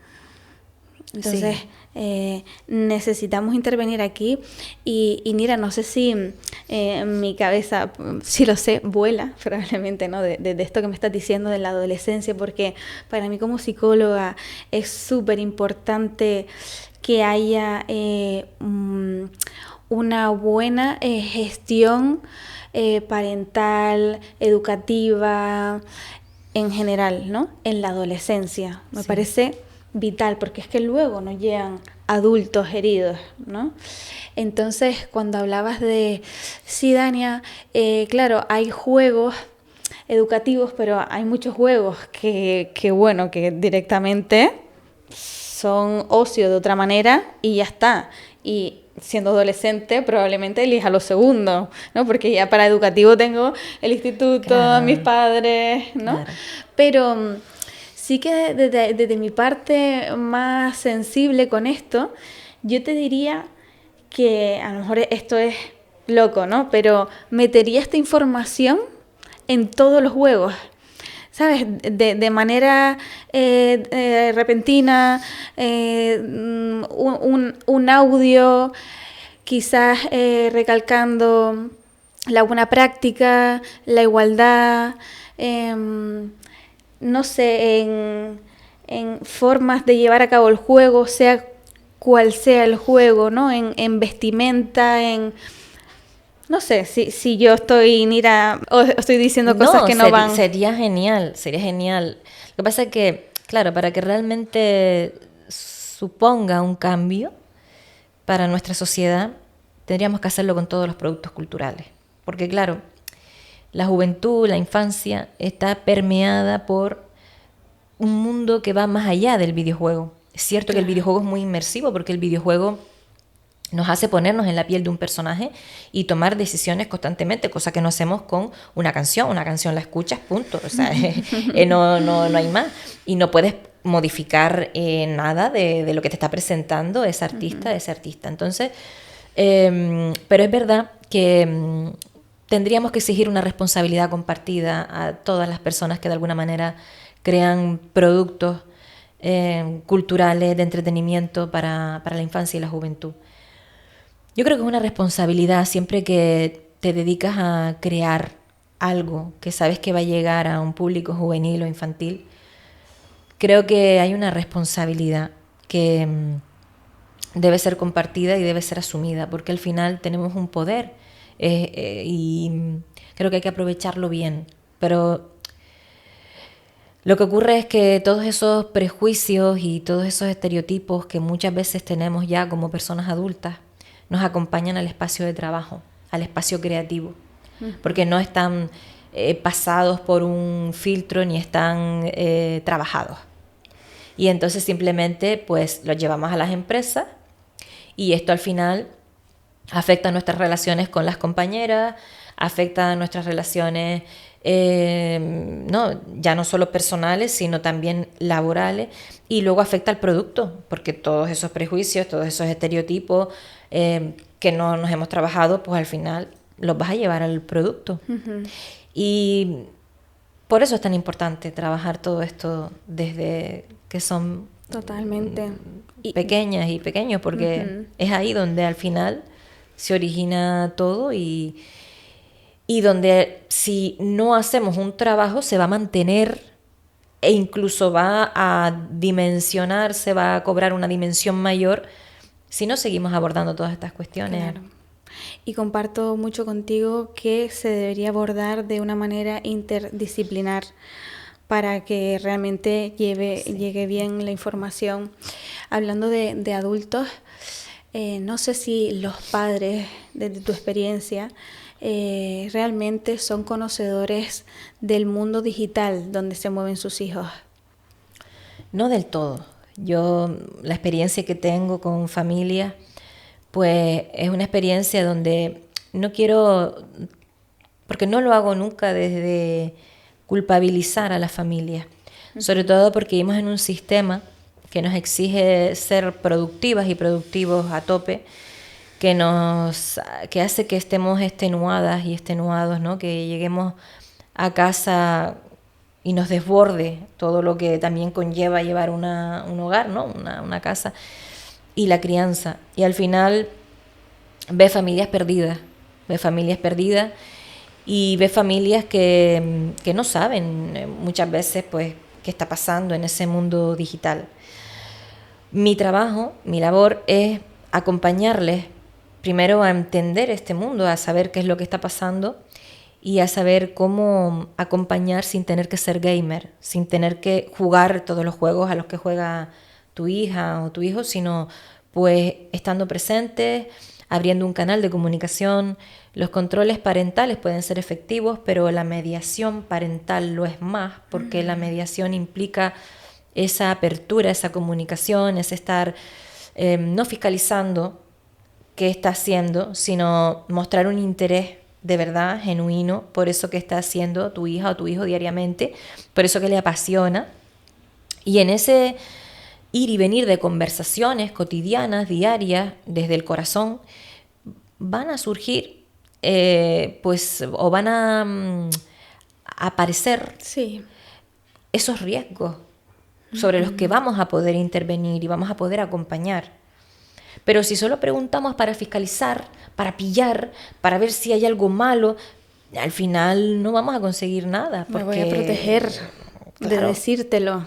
Entonces, necesitamos intervenir aquí y mira, no sé si mi cabeza, si lo sé, vuela probablemente, ¿no? De esto que me estás diciendo de la adolescencia, porque para mí como psicóloga es súper importante que haya una buena gestión parental, educativa, en general, ¿no? En la adolescencia. Me parece vital, porque es que luego nos llegan adultos heridos, ¿no? Entonces, cuando hablabas de, sí, Dania, claro, hay juegos educativos, pero hay muchos juegos que directamente son ocio de otra manera y ya está. Y siendo adolescente probablemente elija lo segundo, ¿no? Porque ya para educativo tengo el instituto, claro, mis padres, ¿no? Claro. Pero sí que desde mi parte más sensible con esto, yo te diría que a lo mejor esto es loco, ¿no? Pero metería esta información en todos los juegos, ¿sabes? De manera repentina, un audio, quizás recalcando la buena práctica, la igualdad, no sé, en formas de llevar a cabo el juego, sea cual sea el juego, ¿no? En vestimenta, en... No sé si yo estoy, Nira, o estoy diciendo cosas que no van. Sería genial, sería genial. Lo que pasa es que, claro, para que realmente suponga un cambio para nuestra sociedad, tendríamos que hacerlo con todos los productos culturales. Porque, claro, la juventud, la infancia, está permeada por un mundo que va más allá del videojuego. Es cierto que el videojuego es muy inmersivo porque el videojuego nos hace ponernos en la piel de un personaje y tomar decisiones constantemente, cosa que no hacemos con una canción. Una canción la escuchas, punto. O sea, no hay más. Y no puedes modificar nada de lo que te está presentando ese artista, ese artista. Entonces, pero es verdad que tendríamos que exigir una responsabilidad compartida a todas las personas que de alguna manera crean productos culturales de entretenimiento para la infancia y la juventud. Yo creo que es una responsabilidad siempre que te dedicas a crear algo que sabes que va a llegar a un público juvenil o infantil. Creo que hay una responsabilidad que debe ser compartida y debe ser asumida, porque al final tenemos un poder y creo que hay que aprovecharlo bien. Pero lo que ocurre es que todos esos prejuicios y todos esos estereotipos que muchas veces tenemos ya como personas adultas nos acompañan al espacio de trabajo, al espacio creativo, porque no están pasados por un filtro ni están trabajados. Y entonces simplemente pues los llevamos a las empresas y esto al final afecta nuestras relaciones con las compañeras, afecta nuestras relaciones no, ya no solo personales, sino también laborales, y luego afecta al producto, porque todos esos prejuicios, todos esos estereotipos que no nos hemos trabajado, pues al final los vas a llevar al producto. Uh-huh. Y por eso es tan importante trabajar todo esto desde que son totalmente pequeñas y pequeños, porque uh-huh. es ahí donde al final se origina todo y donde si no hacemos un trabajo se va a mantener e incluso va a dimensionarse, va a cobrar una dimensión mayor si no seguimos abordando todas estas cuestiones. Claro. Y comparto mucho contigo que se debería abordar de una manera interdisciplinar para que realmente llegue bien la información. Hablando de adultos, no sé si los padres, desde tu experiencia, realmente son conocedores del mundo digital donde se mueven sus hijos. No del todo. Yo, la experiencia que tengo con familia, pues es una experiencia donde no quiero, porque no lo hago nunca desde culpabilizar a la familia, sobre todo porque vivimos en un sistema que nos exige ser productivas y productivos a tope, que hace que estemos extenuadas y extenuados, ¿no? Que lleguemos a casa y nos desborde todo lo que también conlleva llevar un hogar, ¿no? Una casa y la crianza. Y al final ves familias perdidas y ves familias que no saben muchas veces pues qué está pasando en ese mundo digital. Mi trabajo, mi labor es acompañarles primero a entender este mundo, a saber qué es lo que está pasando y a saber cómo acompañar sin tener que ser gamer, sin tener que jugar todos los juegos a los que juega tu hija o tu hijo, sino pues estando presentes, abriendo un canal de comunicación. Los controles parentales pueden ser efectivos, pero la mediación parental lo es más, porque la mediación implica esa apertura, esa comunicación, es estar no fiscalizando qué está haciendo, sino mostrar un interés de verdad, genuino, por eso que está haciendo tu hija o tu hijo diariamente, por eso que le apasiona. Y en ese ir y venir de conversaciones cotidianas, diarias, desde el corazón, van a surgir, o van a aparecer esos riesgos sobre los que vamos a poder intervenir y vamos a poder acompañar. Pero si solo preguntamos para fiscalizar, para pillar, para ver si hay algo malo, al final no vamos a conseguir nada. Me voy a proteger de decírtelo.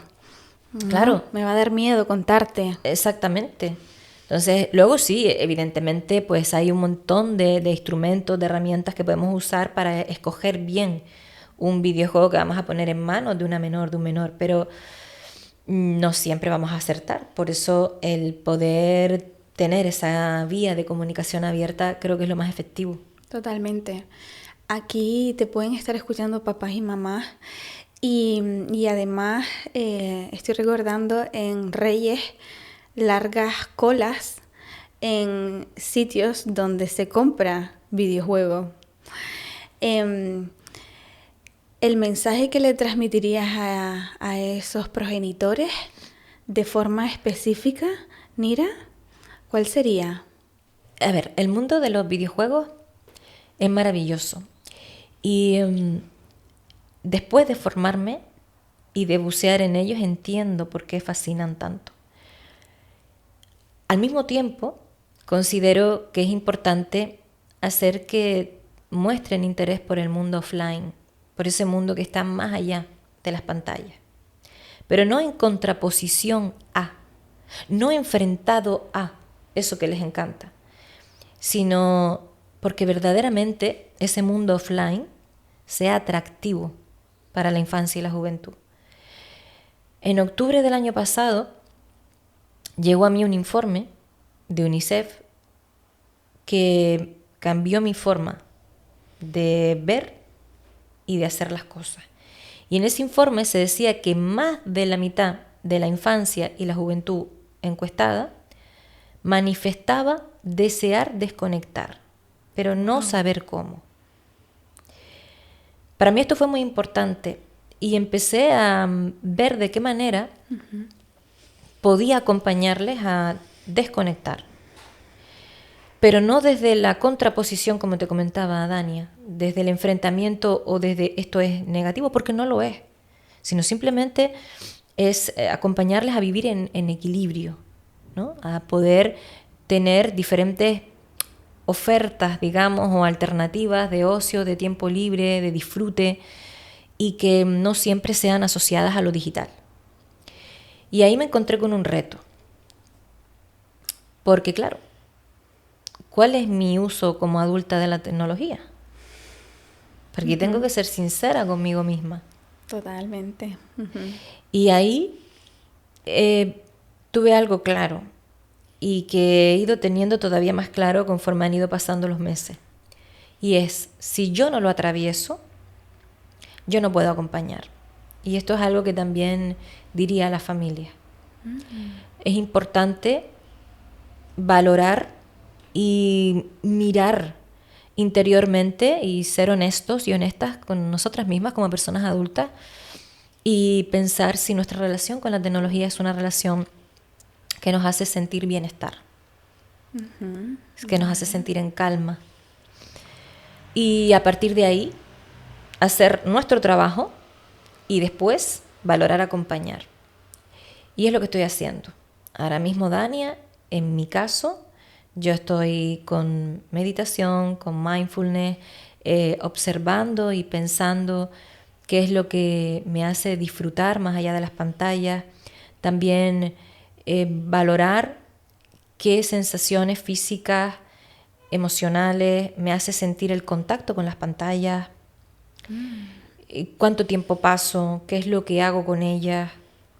Claro. Me va a dar miedo contarte. Exactamente. Entonces, luego sí, evidentemente, pues hay un montón de instrumentos, de herramientas que podemos usar para escoger bien un videojuego que vamos a poner en manos de una menor, de un menor, pero no siempre vamos a acertar. Por eso el poder tener esa vía de comunicación abierta creo que es lo más efectivo. Totalmente. Aquí te pueden estar escuchando papás y mamás y además estoy recordando en Reyes largas colas en sitios donde se compra videojuegos. El mensaje que le transmitirías a esos progenitores de forma específica, Nira, ¿cuál sería? A ver, el mundo de los videojuegos es maravilloso. Y después de formarme y de bucear en ellos, entiendo por qué fascinan tanto. Al mismo tiempo, considero que es importante hacer que muestren interés por el mundo offline, por ese mundo que está más allá de las pantallas. Pero no en contraposición a, no enfrentado a, eso que les encanta, sino porque verdaderamente ese mundo offline sea atractivo para la infancia y la juventud. En octubre del año pasado llegó a mí un informe de UNICEF que cambió mi forma de ver y de hacer las cosas. Y en ese informe se decía que más de la mitad de la infancia y la juventud encuestada manifestaba desear desconectar, pero no saber cómo. Para mí esto fue muy importante y empecé a ver de qué manera podía acompañarles a desconectar. Pero no desde la contraposición, como te comentaba Dania, desde el enfrentamiento o desde esto es negativo, porque no lo es, sino simplemente es acompañarles a vivir en equilibrio, ¿no? A poder tener diferentes ofertas, digamos, o alternativas de ocio, de tiempo libre, de disfrute, y que no siempre sean asociadas a lo digital. Y ahí me encontré con un reto, porque claro, ¿cuál es mi uso como adulta de la tecnología? Porque tengo que ser sincera conmigo misma. Totalmente. Y ahí tuve algo claro y que he ido teniendo todavía más claro conforme han ido pasando los meses. Y es, si yo no lo atravieso, yo no puedo acompañar. Y esto es algo que también diría a la familia. Es importante valorar y mirar interiormente y ser honestos y honestas con nosotras mismas como personas adultas y pensar si nuestra relación con la tecnología es una relación que nos hace sentir bienestar, que nos hace sentir en calma. Y a partir de ahí, hacer nuestro trabajo y después valorar acompañar. Y es lo que estoy haciendo. Ahora mismo, Dania, en mi caso, yo estoy con meditación, con mindfulness, observando y pensando qué es lo que me hace disfrutar más allá de las pantallas. También valorar qué sensaciones físicas, emocionales me hace sentir el contacto con las pantallas, cuánto tiempo paso, qué es lo que hago con ellas.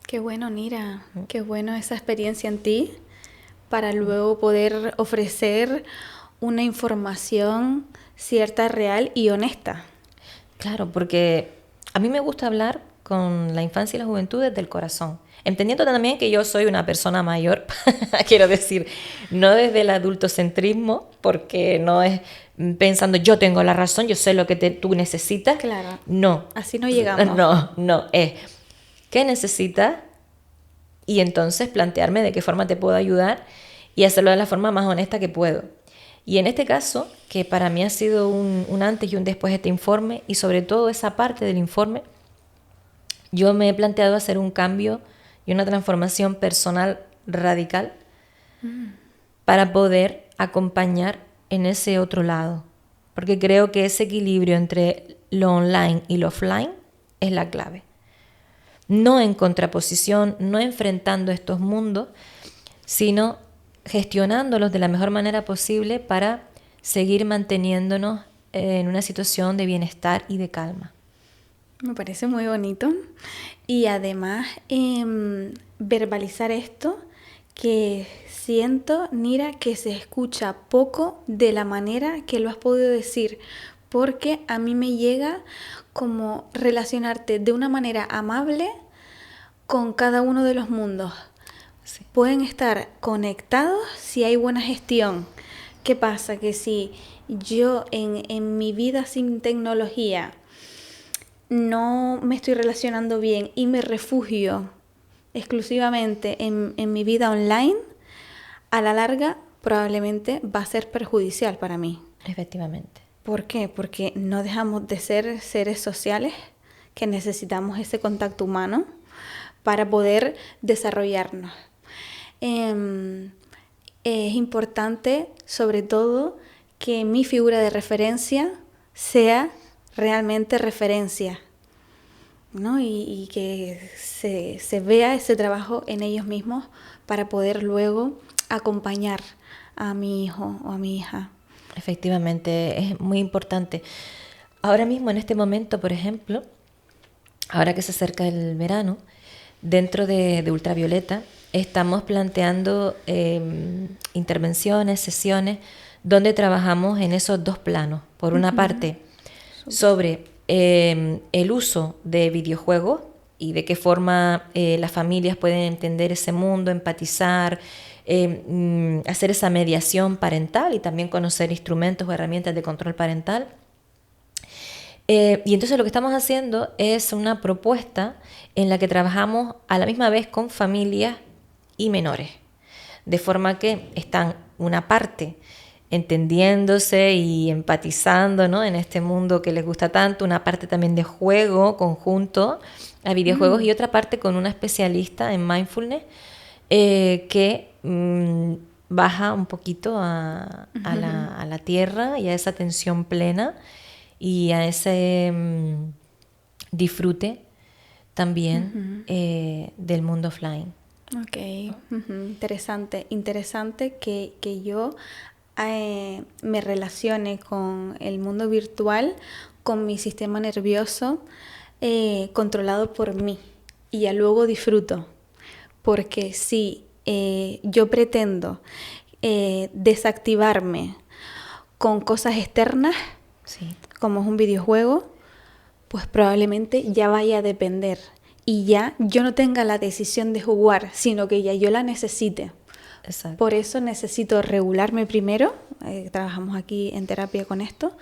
Qué bueno, Nira, qué bueno esa experiencia en ti para luego poder ofrecer una información cierta, real y honesta. Claro, porque a mí me gusta hablar con la infancia y la juventud desde el corazón, entendiendo también que yo soy una persona mayor, quiero decir, no desde el adultocentrismo, porque no es pensando yo tengo la razón, yo sé lo que tú necesitas. Claro. No. Así no llegamos. No, es ¿qué necesitas? Y entonces plantearme de qué forma te puedo ayudar y hacerlo de la forma más honesta que puedo. Y en este caso, que para mí ha sido un antes y un después este informe, y sobre todo esa parte del informe, yo me he planteado hacer un cambio y una transformación personal radical para poder acompañar en ese otro lado. Porque creo que ese equilibrio entre lo online y lo offline es la clave. No en contraposición, no enfrentando estos mundos, sino gestionándolos de la mejor manera posible para seguir manteniéndonos en una situación de bienestar y de calma. Me parece muy bonito. Y además, verbalizar esto, que siento, Nira, que se escucha poco de la manera que lo has podido decir, porque a mí me llega como relacionarte de una manera amable con cada uno de los mundos. Sí. Pueden estar conectados si hay buena gestión. ¿Qué pasa? Que si yo en mi vida sin tecnología no me estoy relacionando bien y me refugio exclusivamente en mi vida online, a la larga probablemente va a ser perjudicial para mí. Efectivamente. ¿Por qué? Porque no dejamos de ser seres sociales que necesitamos ese contacto humano para poder desarrollarnos. Es importante, sobre todo, que mi figura de referencia sea realmente referencia, ¿no? Y que se vea ese trabajo en ellos mismos para poder luego acompañar a mi hijo o a mi hija. Efectivamente, es muy importante. Ahora mismo, en este momento, por ejemplo, ahora que se acerca el verano, dentro de Ultravioleta estamos planteando intervenciones, sesiones, donde trabajamos en esos dos planos. Por una parte, sobre el uso de videojuegos y de qué forma las familias pueden entender ese mundo, empatizar, hacer esa mediación parental y también conocer instrumentos o herramientas de control parental. Y entonces lo que estamos haciendo es una propuesta en la que trabajamos a la misma vez con familias y menores, de forma que están una parte entendiéndose y empatizando, ¿no?, en este mundo que les gusta tanto, una parte también de juego conjunto a videojuegos y otra parte con una especialista en mindfulness que baja un poquito a la tierra y a esa atención plena y a ese disfrute también del mundo offline. Ok, interesante que yo me relacione con el mundo virtual, con mi sistema nervioso controlado por mí y ya luego disfruto, porque si yo pretendo desactivarme con cosas externas, Sí. como es un videojuego, pues probablemente ya vaya a depender y ya yo no tenga la decisión de jugar, sino que ya yo la necesite. Exacto. Por eso necesito regularme primero, trabajamos aquí en terapia con esto,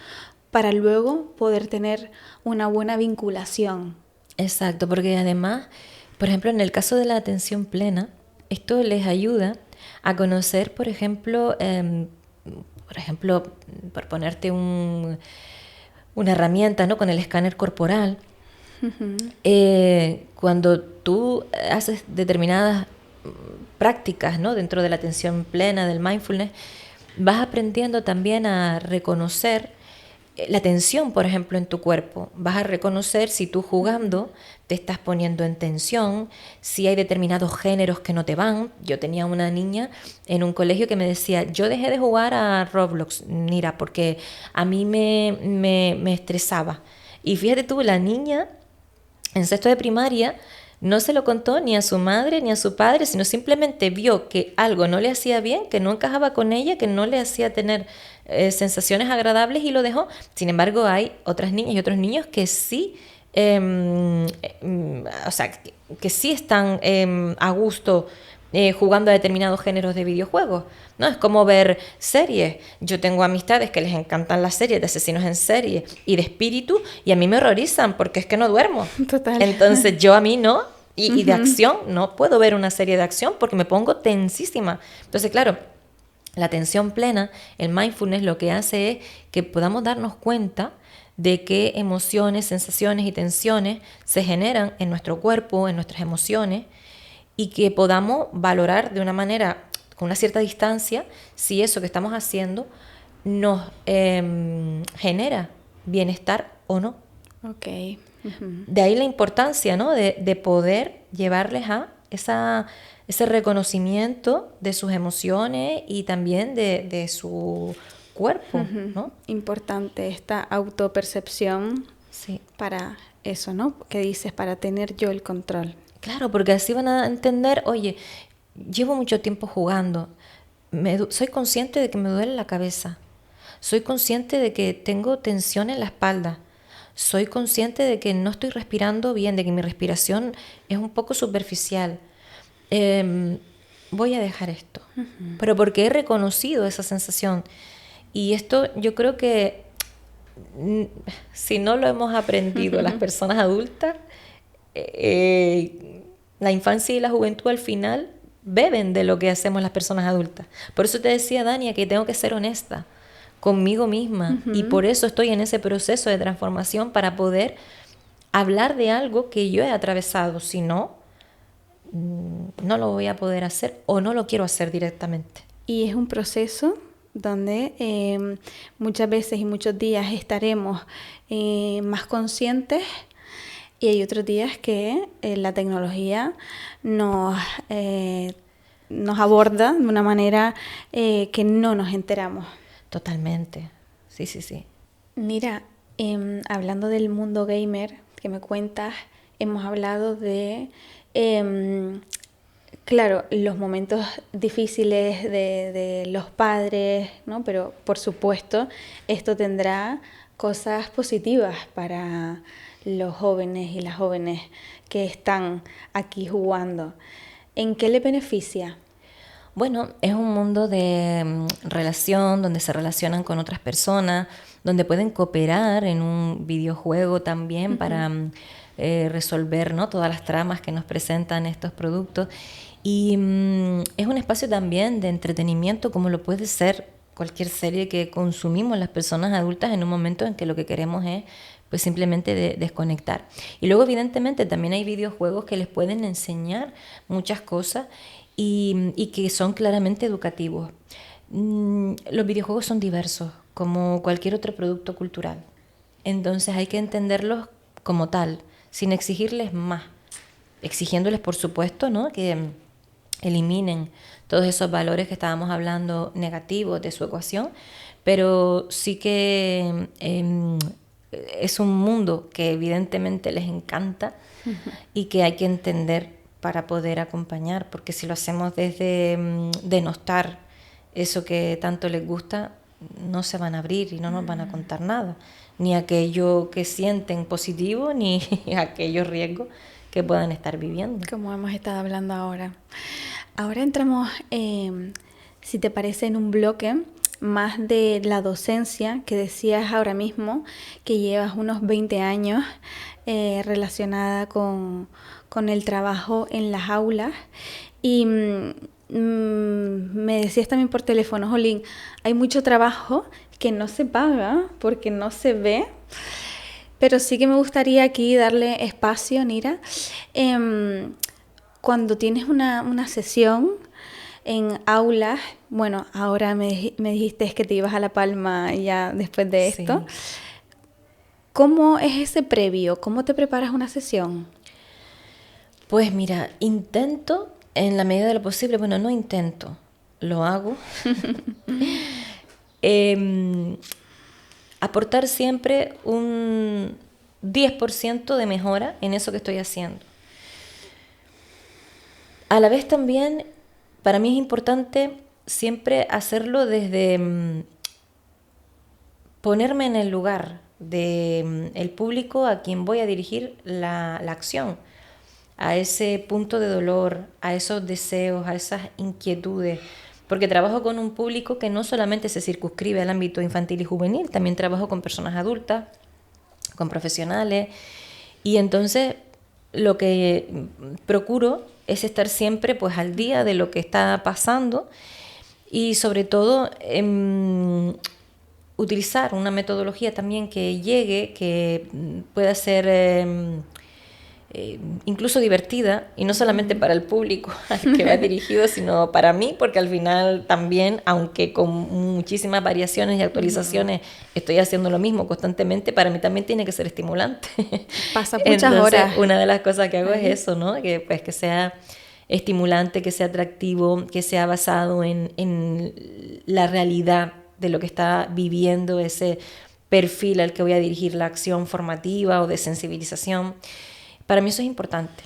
para luego poder tener una buena vinculación. Exacto, porque además, por ejemplo, en el caso de la atención plena, esto les ayuda a conocer, por ejemplo, por ponerte una herramienta, ¿no?, con el escáner corporal. Cuando tú haces determinadas prácticas, ¿no?, dentro de la atención plena, del mindfulness, vas aprendiendo también a reconocer la tensión, por ejemplo, en tu cuerpo. Vas a reconocer si tú jugando te estás poniendo en tensión, si hay determinados géneros que no te van. Yo tenía una niña en un colegio que me decía, yo dejé de jugar a Roblox, mira, porque a mí me estresaba. Y fíjate tú, la niña en sexto de primaria no se lo contó ni a su madre ni a su padre, sino simplemente vio que algo no le hacía bien, que no encajaba con ella, que no le hacía tener sensaciones agradables y lo dejó. Sin embargo, hay otras niñas y otros niños que sí, o sea, que sí están a gusto jugando a determinados géneros de videojuegos, ¿no? Es como ver series. Yo tengo amistades que les encantan las series de asesinos en serie y de espíritu, y a mí me horrorizan porque es que no duermo. Total. Entonces yo a mí no, y de acción, no puedo ver una serie de acción porque me pongo tensísima. Entonces, claro, la atención plena, el mindfulness, lo que hace es que podamos darnos cuenta de qué emociones, sensaciones y tensiones se generan en nuestro cuerpo, en nuestras emociones, y que podamos valorar de una manera, con una cierta distancia, si eso que estamos haciendo nos genera bienestar o no. Ok. De ahí la importancia, ¿no?, de poder llevarles a ese reconocimiento de sus emociones y también de su cuerpo, ¿no? Importante esta autopercepción. Sí. Para eso, ¿no? ¿Qué dices? Para tener yo el control. Claro, porque así van a entender, oye, llevo mucho tiempo jugando, soy consciente de que me duele la cabeza, soy consciente de que tengo tensión en la espalda, soy consciente de que no estoy respirando bien, de que mi respiración es un poco superficial. Voy a dejar esto, pero porque he reconocido esa sensación. Y esto yo creo que si no lo hemos aprendido las personas adultas, la infancia y la juventud al final beben de lo que hacemos las personas adultas. Por eso te decía, Dania, que tengo que ser honesta conmigo misma, y por eso estoy en ese proceso de transformación, para poder hablar de algo que yo he atravesado. Si no, no lo voy a poder hacer o no lo quiero hacer directamente. Y es un proceso donde muchas veces y muchos días estaremos más conscientes, y hay otros días que la tecnología nos nos aborda de una manera que no nos enteramos. Totalmente. Sí, sí, sí. Mira, hablando del mundo gamer que me cuentas, hemos hablado de, claro, los momentos difíciles de los padres, ¿no? Pero por supuesto, esto tendrá cosas positivas para los jóvenes y las jóvenes que están aquí jugando. ¿En qué le beneficia? Bueno, es un mundo de relación, donde se relacionan con otras personas, donde pueden cooperar en un videojuego también para resolver, ¿no?, todas las tramas que nos presentan estos productos. Y es un espacio también de entretenimiento, como lo puede ser cualquier serie que consumimos las personas adultas en un momento en que lo que queremos es pues simplemente desconectar. Y luego evidentemente también hay videojuegos que les pueden enseñar muchas cosas y que son claramente educativos. Los videojuegos son diversos, como cualquier otro producto cultural. Entonces hay que entenderlos como tal, sin exigirles más. Exigiéndoles, por supuesto, ¿no?, que eliminen todos esos valores que estábamos hablando negativos de su ecuación, pero sí que es un mundo que evidentemente les encanta y que hay que entender para poder acompañar, porque si lo hacemos desde denostar eso que tanto les gusta, no se van a abrir y no nos van a contar nada, ni aquello que sienten positivo, ni aquellos riesgos que puedan estar viviendo. Como hemos estado hablando ahora. Ahora entramos, si te parece, en un bloque más de la docencia, que decías ahora mismo que llevas unos 20 años relacionada con el trabajo en las aulas. Y me decías también por teléfono, Jolín, hay mucho trabajo que no se paga porque no se ve, pero sí que me gustaría aquí darle espacio, Nira. Cuando tienes una sesión en aulas, bueno, ahora me dijiste que te ibas a La Palma ya después de esto. Sí. ¿Cómo es ese previo? ¿Cómo te preparas una sesión? Pues mira, intento en la medida de lo posible, bueno, no intento, lo hago. Aportar siempre un 10% de mejora en eso que estoy haciendo. A la vez también, para mí es importante siempre hacerlo desde ponerme en el lugar del público a quien voy a dirigir la acción, a ese punto de dolor, a esos deseos, a esas inquietudes, porque trabajo con un público que no solamente se circunscribe al ámbito infantil y juvenil, también trabajo con personas adultas, con profesionales, y entonces lo que procuro es estar siempre pues al día de lo que está pasando y sobre todo utilizar una metodología también que llegue, que pueda ser incluso divertida, y no solamente para el público al que va dirigido, sino para mí, porque al final también, aunque con muchísimas variaciones y actualizaciones estoy haciendo lo mismo constantemente, para mí también tiene que ser estimulante. Pasa muchas horas. Una de las cosas que hago es eso, ¿no? Que pues que sea estimulante, que sea atractivo, que sea basado en la realidad de lo que está viviendo ese perfil al que voy a dirigir la acción formativa o de sensibilización. Para mí eso es importante.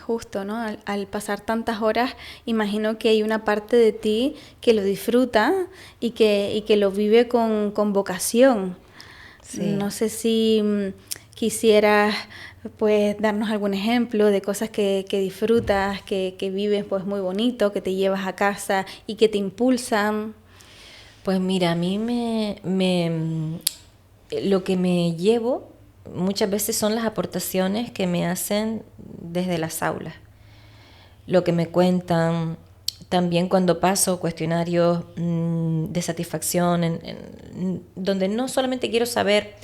Justo, ¿no? Al pasar tantas horas, imagino que hay una parte de ti que lo disfruta y que lo vive con vocación. Sí. No sé si quisieras pues darnos algún ejemplo de cosas que disfrutas, que vives pues muy bonito, que te llevas a casa y que te impulsan. Pues mira, a mí lo que me llevo muchas veces son las aportaciones que me hacen desde las aulas, lo que me cuentan, también cuando paso cuestionarios de satisfacción, donde no solamente quiero saber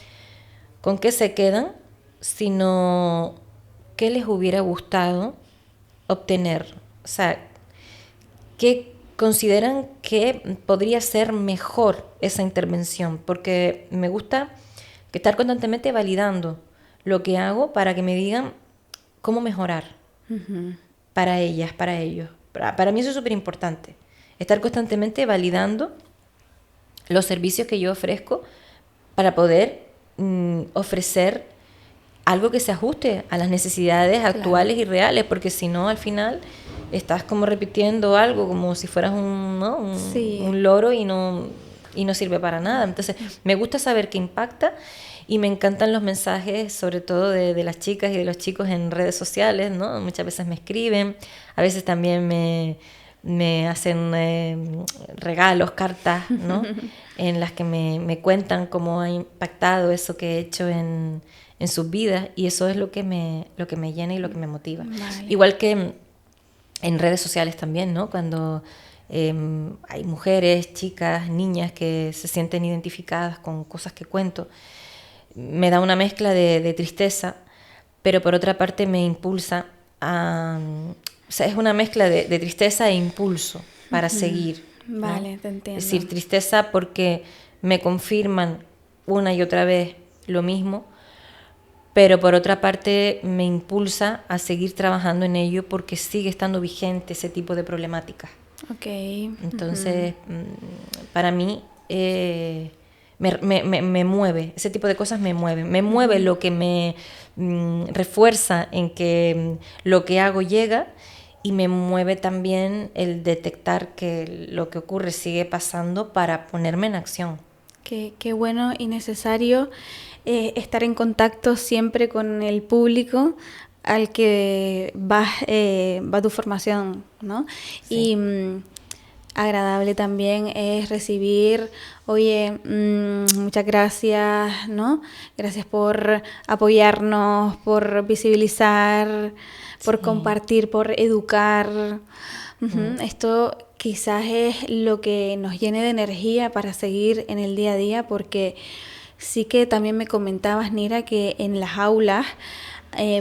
con qué se quedan, sino qué les hubiera gustado obtener, o sea, qué consideran que podría ser mejor esa intervención, porque me gusta que estar constantemente validando lo que hago para que me digan cómo mejorar para ellas, para ellos. Para mí eso es súper importante, estar constantemente validando los servicios que yo ofrezco para poder ofrecer algo que se ajuste a las necesidades actuales y reales, porque si no, al final estás como repitiendo algo como si fueras un loro y no sirve para nada. Entonces, me gusta saber qué impacta y me encantan los mensajes, sobre todo de las chicas y de los chicos en redes sociales, ¿no? Muchas veces me escriben, a veces también me hacen regalos, cartas, ¿no? En las que me cuentan cómo ha impactado eso que he hecho en sus vidas, y eso es lo que me llena y lo que me motiva. Vale. Igual que en redes sociales también, ¿no? Cuando hay mujeres, chicas, niñas que se sienten identificadas con cosas que cuento, me da una mezcla de tristeza, pero por otra parte me impulsa a... O sea, es una mezcla de tristeza e impulso para seguir, ¿no? Vale, te entiendo. Es decir, tristeza porque me confirman una y otra vez lo mismo, pero por otra parte me impulsa a seguir trabajando en ello porque sigue estando vigente ese tipo de problemáticas. Okay. Entonces, para mí me mueve, ese tipo de cosas me mueve lo que me refuerza en que lo que hago llega, y me mueve también el detectar que lo que ocurre sigue pasando para ponerme en acción. Qué bueno y necesario estar en contacto siempre con el público al que va tu formación, ¿no? Sí. Y agradable también es recibir, oye, muchas gracias, ¿no? Gracias por apoyarnos, por visibilizar, por compartir, por educar. Esto quizás es lo que nos llene de energía para seguir en el día a día, porque sí que también me comentabas, Nira, que en las aulas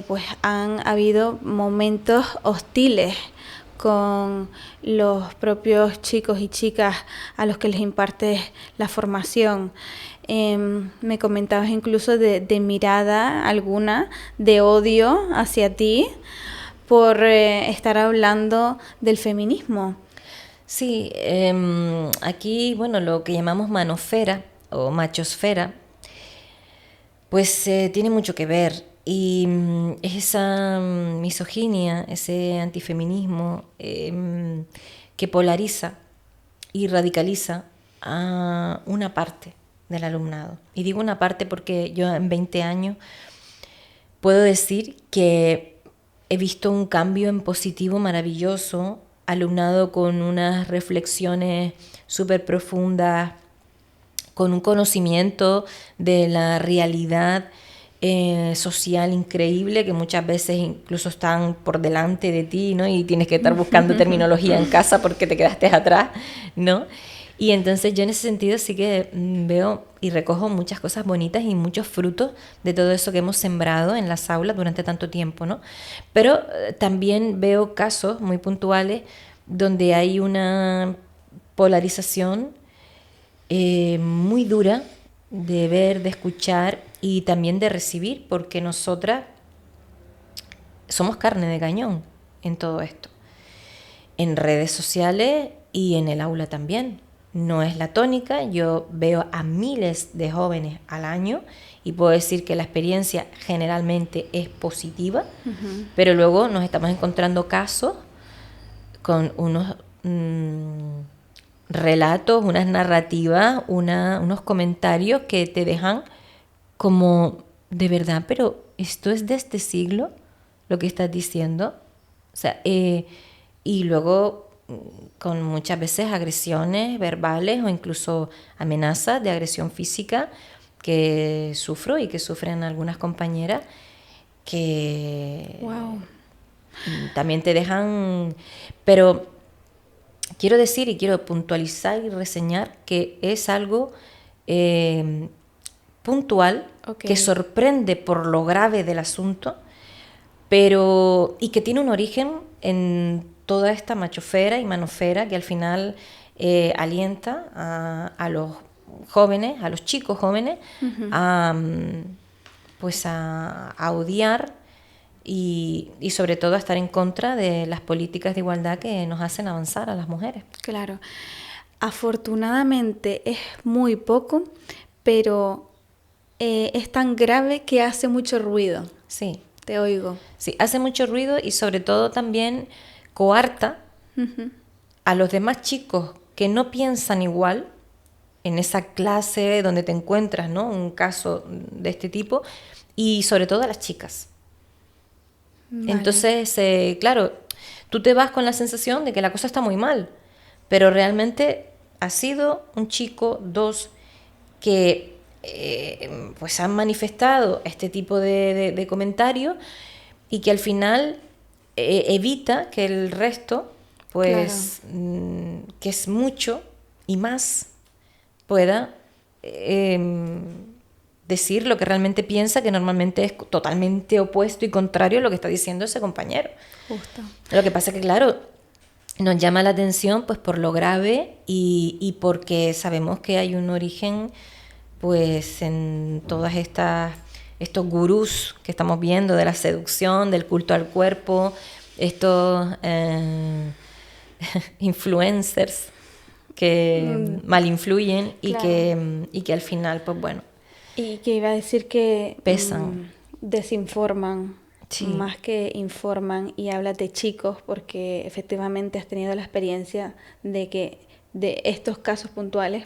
pues han habido momentos hostiles con los propios chicos y chicas a los que les impartes la formación. Me comentabas incluso de mirada alguna, de odio hacia ti por estar hablando del feminismo. Sí, aquí, bueno, lo que llamamos manofera o machosfera, pues tiene mucho que ver. Y es esa misoginia, ese antifeminismo que polariza y radicaliza a una parte del alumnado. Y digo una parte porque yo en 20 años puedo decir que he visto un cambio en positivo maravilloso, alumnado con unas reflexiones súper profundas, con un conocimiento de la realidad social increíble, que muchas veces incluso están por delante de ti, ¿no? Y tienes que estar buscando terminología en casa porque te quedaste atrás, ¿no? Y entonces yo en ese sentido sí que veo y recojo muchas cosas bonitas y muchos frutos de todo eso que hemos sembrado en las aulas durante tanto tiempo, ¿no? Pero también veo casos muy puntuales donde hay una polarización muy dura de ver, de escuchar y también de recibir, porque nosotras somos carne de cañón en todo esto, en redes sociales y en el aula también. No es la tónica, yo veo a miles de jóvenes al año y puedo decir que la experiencia generalmente es positiva, pero luego nos estamos encontrando casos con unos relatos, unas narrativas, unos comentarios que te dejan como, de verdad, pero esto es de este siglo lo que estás diciendo. O sea, y luego con muchas veces agresiones verbales o incluso amenazas de agresión física que sufro y que sufren algunas compañeras que también te dejan... Pero quiero decir y quiero puntualizar y reseñar que es algo puntual, que sorprende por lo grave del asunto, pero y que tiene un origen en toda esta machofera y manofera que al final alienta a los jóvenes, a los chicos jóvenes, pues a odiar y sobre todo a estar en contra de las políticas de igualdad que nos hacen avanzar a las mujeres. Claro. Afortunadamente es muy poco, pero es tan grave que hace mucho ruido. Sí. Te oigo. Sí, hace mucho ruido y sobre todo también coarta a los demás chicos que no piensan igual en esa clase donde te encuentras, ¿no? Un caso de este tipo, y sobre todo a las chicas. Vale. Entonces, claro, tú te vas con la sensación de que la cosa está muy mal, pero realmente ha sido un chico, dos, que pues han manifestado este tipo de comentarios y que al final evita que el resto, pues, claro, que es mucho y más, pueda decir lo que realmente piensa, que normalmente es totalmente opuesto y contrario a lo que está diciendo ese compañero. Justo. Lo que pasa es que, claro, nos llama la atención pues por lo grave y porque sabemos que hay un origen pues en todas estos gurús que estamos viendo de la seducción, del culto al cuerpo, estos influencers que mal influyen y, claro, que al final, pues bueno. Y que iba a decir que pesan. Desinforman, sí, más que informan, y hablas de chicos porque efectivamente has tenido la experiencia de estos casos puntuales,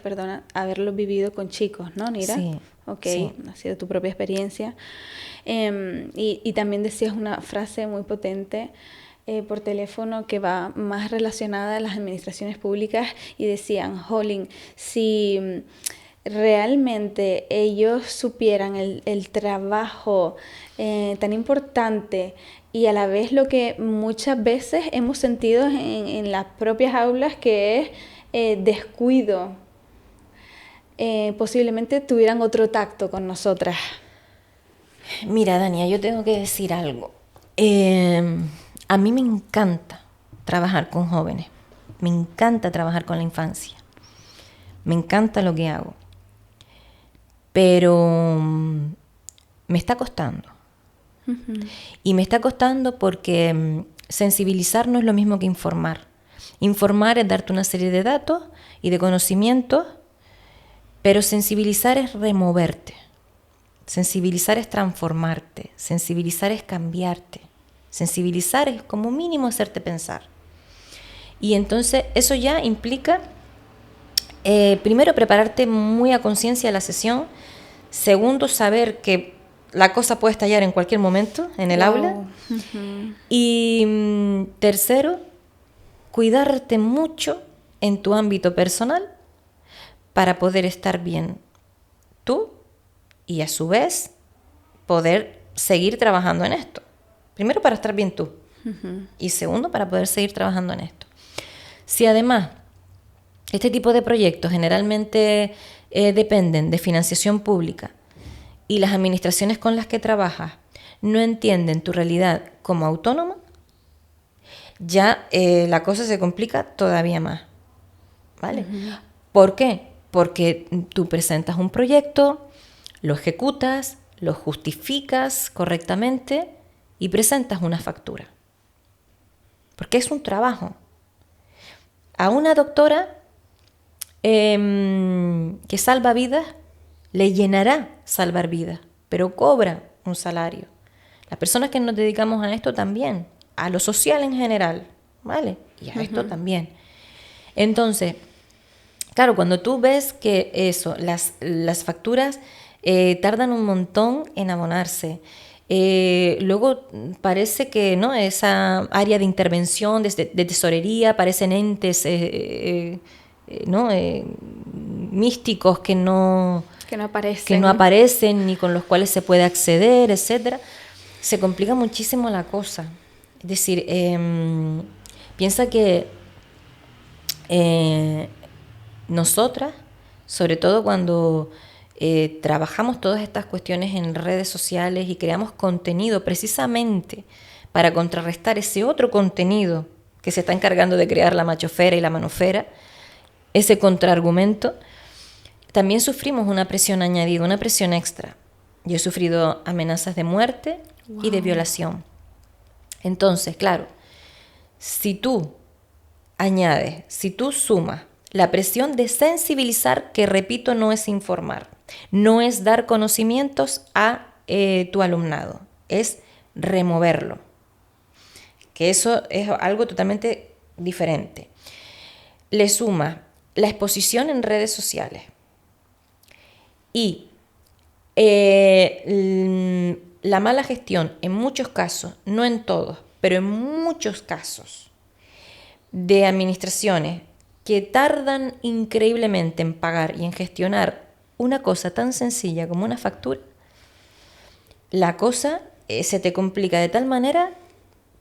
haberlos vivido con chicos, ¿no, Nira? Sí. Ok, sí. Ha sido tu propia experiencia. Y también decías una frase muy potente por teléfono que va más relacionada a las administraciones públicas y decían, jolín, si realmente ellos supieran el trabajo tan importante y a la vez lo que muchas veces hemos sentido en las propias aulas, que es descuido, posiblemente tuvieran otro tacto con nosotras. Mira, Dania, yo tengo que decir algo. A mí me encanta trabajar con jóvenes, me encanta trabajar con la infancia, me encanta lo que hago, pero me está costando. Y me está costando porque sensibilizar no es lo mismo que informar. Informar es darte una serie de datos y de conocimientos, pero sensibilizar es removerte. Sensibilizar es transformarte. Sensibilizar es cambiarte. Sensibilizar es como mínimo hacerte pensar. Y entonces eso ya implica, primero, prepararte muy a conciencia de la sesión. Segundo, saber que la cosa puede estallar en cualquier momento en el aula. Y tercero, cuidarte mucho en tu ámbito personal para poder estar bien tú y a su vez poder seguir trabajando en esto. Primero, para estar bien tú, y segundo, para poder seguir trabajando en esto. Si además este tipo de proyectos generalmente dependen de financiación pública y las administraciones con las que trabajas no entienden tu realidad como autónoma, ya la cosa se complica todavía más, ¿vale? ¿Por qué? Porque tú presentas un proyecto, lo ejecutas, lo justificas correctamente y presentas una factura. Porque es un trabajo. A una doctora que salva vidas, le llenará salvar vidas, pero cobra un salario. Las personas que nos dedicamos a esto también, a lo social en general, ¿vale? Y a esto también. Entonces, claro, cuando tú ves que eso, las facturas tardan un montón en abonarse, luego parece que no, esa área de intervención de tesorería, aparecen entes místicos que no aparecen ni con los cuales se puede acceder, etcétera. Se complica muchísimo la cosa. Es decir, piensa que nosotras, sobre todo cuando trabajamos todas estas cuestiones en redes sociales y creamos contenido precisamente para contrarrestar ese otro contenido que se está encargando de crear la machofera y la manofera, ese contraargumento, también sufrimos una presión añadida, una presión extra. Yo he sufrido amenazas de muerte y de violación. Entonces, claro, si tú añades, si tú sumas la presión de sensibilizar, que repito, no es informar, no es dar conocimientos a tu alumnado, es removerlo, que eso es algo totalmente diferente. Le suma la exposición en redes sociales y la mala gestión en muchos casos, no en todos, pero en muchos casos de administraciones que tardan increíblemente en pagar y en gestionar una cosa tan sencilla como una factura, la cosa se te complica de tal manera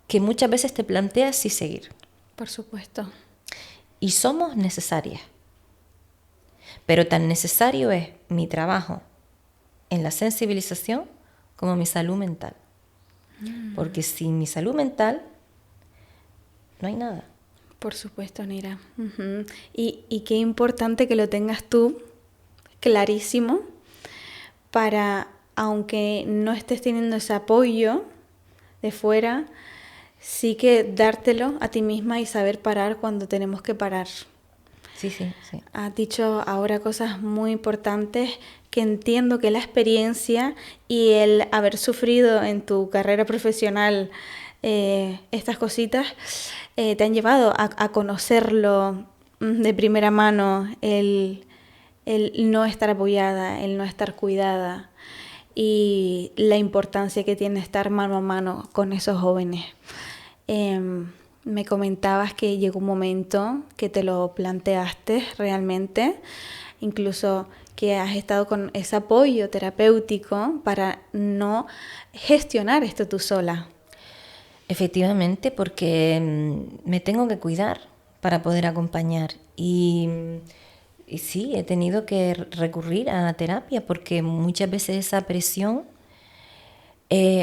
que muchas veces te planteas si seguir. Por supuesto. Y somos necesarias. Pero tan necesario es mi trabajo en la sensibilización como mi salud mental. Porque sin mi salud mental no hay nada. Por supuesto, Nira. Uh-huh. Y qué importante que lo tengas tú clarísimo para, aunque no estés teniendo ese apoyo de fuera, sí que dártelo a ti misma y saber parar cuando tenemos que parar. Sí. Has dicho ahora cosas muy importantes que entiendo que la experiencia y el haber sufrido en tu carrera profesional estas cositas te han llevado a conocerlo de primera mano, el no estar apoyada, el no estar cuidada y la importancia que tiene estar mano a mano con esos jóvenes. Me comentabas que llegó un momento que te lo planteaste realmente, incluso que has estado con ese apoyo terapéutico para no gestionar esto tú sola. Efectivamente, porque me tengo que cuidar para poder acompañar. Y sí, he tenido que recurrir a terapia porque muchas veces esa presión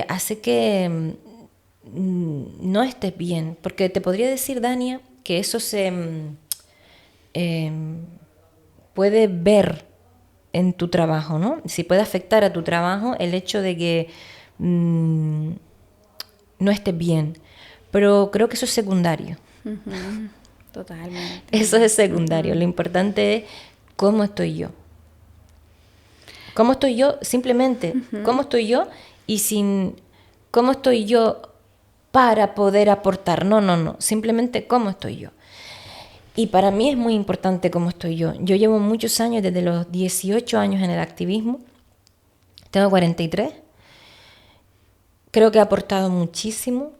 hace que no estés bien. Porque te podría decir, Dania, que eso se puede ver en tu trabajo, ¿no? Si puede afectar a tu trabajo el hecho de que no estés bien. Pero creo que eso es secundario. Uh-huh. Totalmente. Eso es secundario. Lo importante es cómo estoy yo. ¿Cómo estoy yo? Simplemente, ¿cómo estoy yo? Y sin cómo estoy yo para poder aportar. No. Simplemente cómo estoy yo. Y para mí es muy importante cómo estoy yo. Yo llevo muchos años, desde los 18 años en el activismo. Tengo 43. Creo que he aportado muchísimo,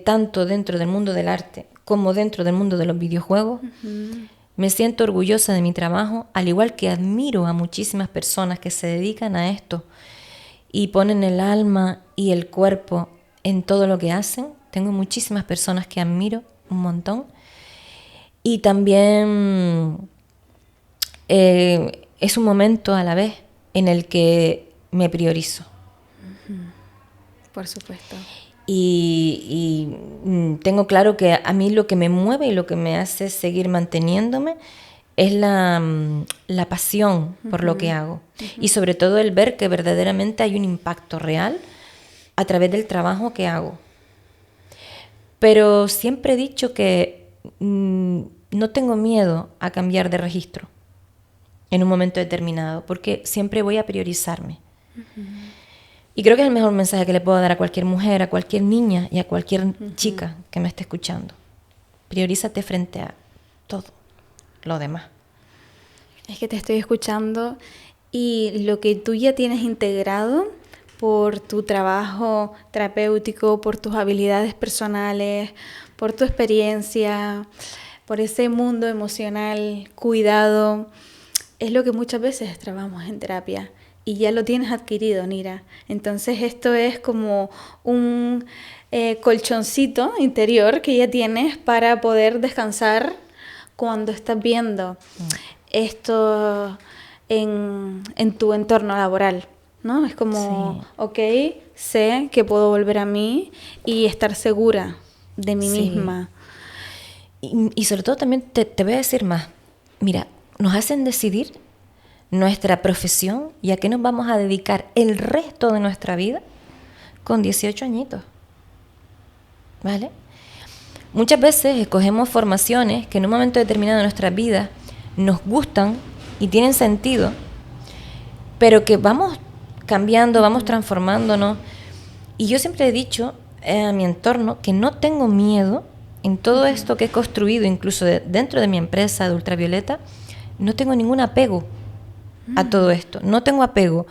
tanto dentro del mundo del arte como dentro del mundo de los videojuegos. Uh-huh. Me siento orgullosa de mi trabajo, al igual que admiro a muchísimas personas que se dedican a esto y ponen el alma y el cuerpo en todo lo que hacen. Tengo muchísimas personas que admiro un montón. Y también es un momento a la vez en el que me priorizo. Por supuesto. Y tengo claro que a mí lo que me mueve y lo que me hace seguir manteniéndome es la pasión por lo que hago. Y sobre todo el ver que verdaderamente hay un impacto real a través del trabajo que hago. Pero siempre he dicho que no tengo miedo a cambiar de registro en un momento determinado, porque siempre voy a priorizarme. Y creo que es el mejor mensaje que le puedo dar a cualquier mujer, a cualquier niña y a cualquier chica que me esté escuchando. Priorízate frente a todo lo demás. Es que te estoy escuchando y lo que tú ya tienes integrado por tu trabajo terapéutico, por tus habilidades personales, por tu experiencia, por ese mundo emocional, cuidado, es lo que muchas veces trabajamos en terapia. Y ya lo tienes adquirido, Nira. Entonces esto es como un colchoncito interior que ya tienes para poder descansar cuando estás viendo esto en tu entorno laboral, ¿no? Es como, ok, sé que puedo volver a mí y estar segura de mí misma. Y sobre todo también te voy a decir más. Mira, nos hacen decidir nuestra profesión y a qué nos vamos a dedicar el resto de nuestra vida con 18 añitos. ¿vale? Muchas veces escogemos formaciones que en un momento determinado de nuestra vida nos gustan y tienen sentido, pero que vamos cambiando, vamos transformándonos. Y yo siempre he dicho a mi entorno que no tengo miedo en todo esto que he construido, incluso dentro de mi empresa de Ultravioleta, no tengo ningún apego a todo esto. No tengo apego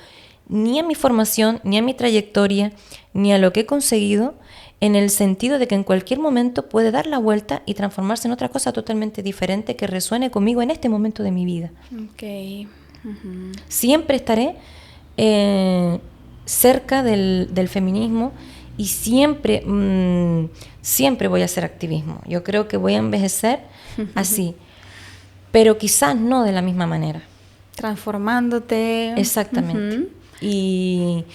ni a mi formación, ni a mi trayectoria, ni a lo que he conseguido, en el sentido de que en cualquier momento puede dar la vuelta y transformarse en otra cosa totalmente diferente que resuene conmigo en este momento de mi vida. Okay. Siempre estaré cerca del feminismo y siempre voy a hacer activismo. Yo creo que voy a envejecer así, pero quizás no de la misma manera. Transformándote. Exactamente. Y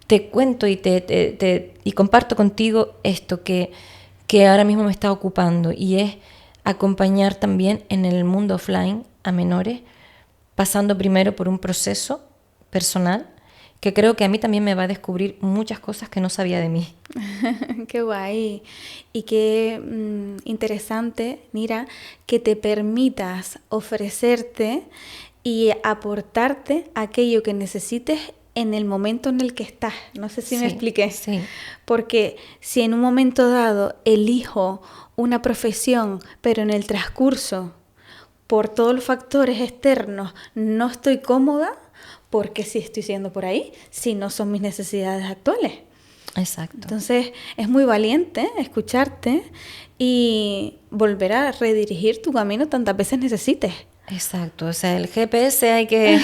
te cuento y comparto contigo esto que ahora mismo me está ocupando, y es acompañar también en el mundo offline a menores, pasando primero por un proceso personal que creo que a mí también me va a descubrir muchas cosas que no sabía de mí. Qué guay. Y qué interesante, Nira, que te permitas ofrecerte y aportarte aquello que necesites en el momento en el que estás. No sé si me expliqué. Sí. Porque si en un momento dado elijo una profesión, pero en el transcurso, por todos los factores externos, no estoy cómoda, porque sí estoy siendo por ahí, si no son mis necesidades actuales. Exacto. Entonces es muy valiente escucharte y volver a redirigir tu camino tantas veces necesites. Exacto, o sea, el GPS hay que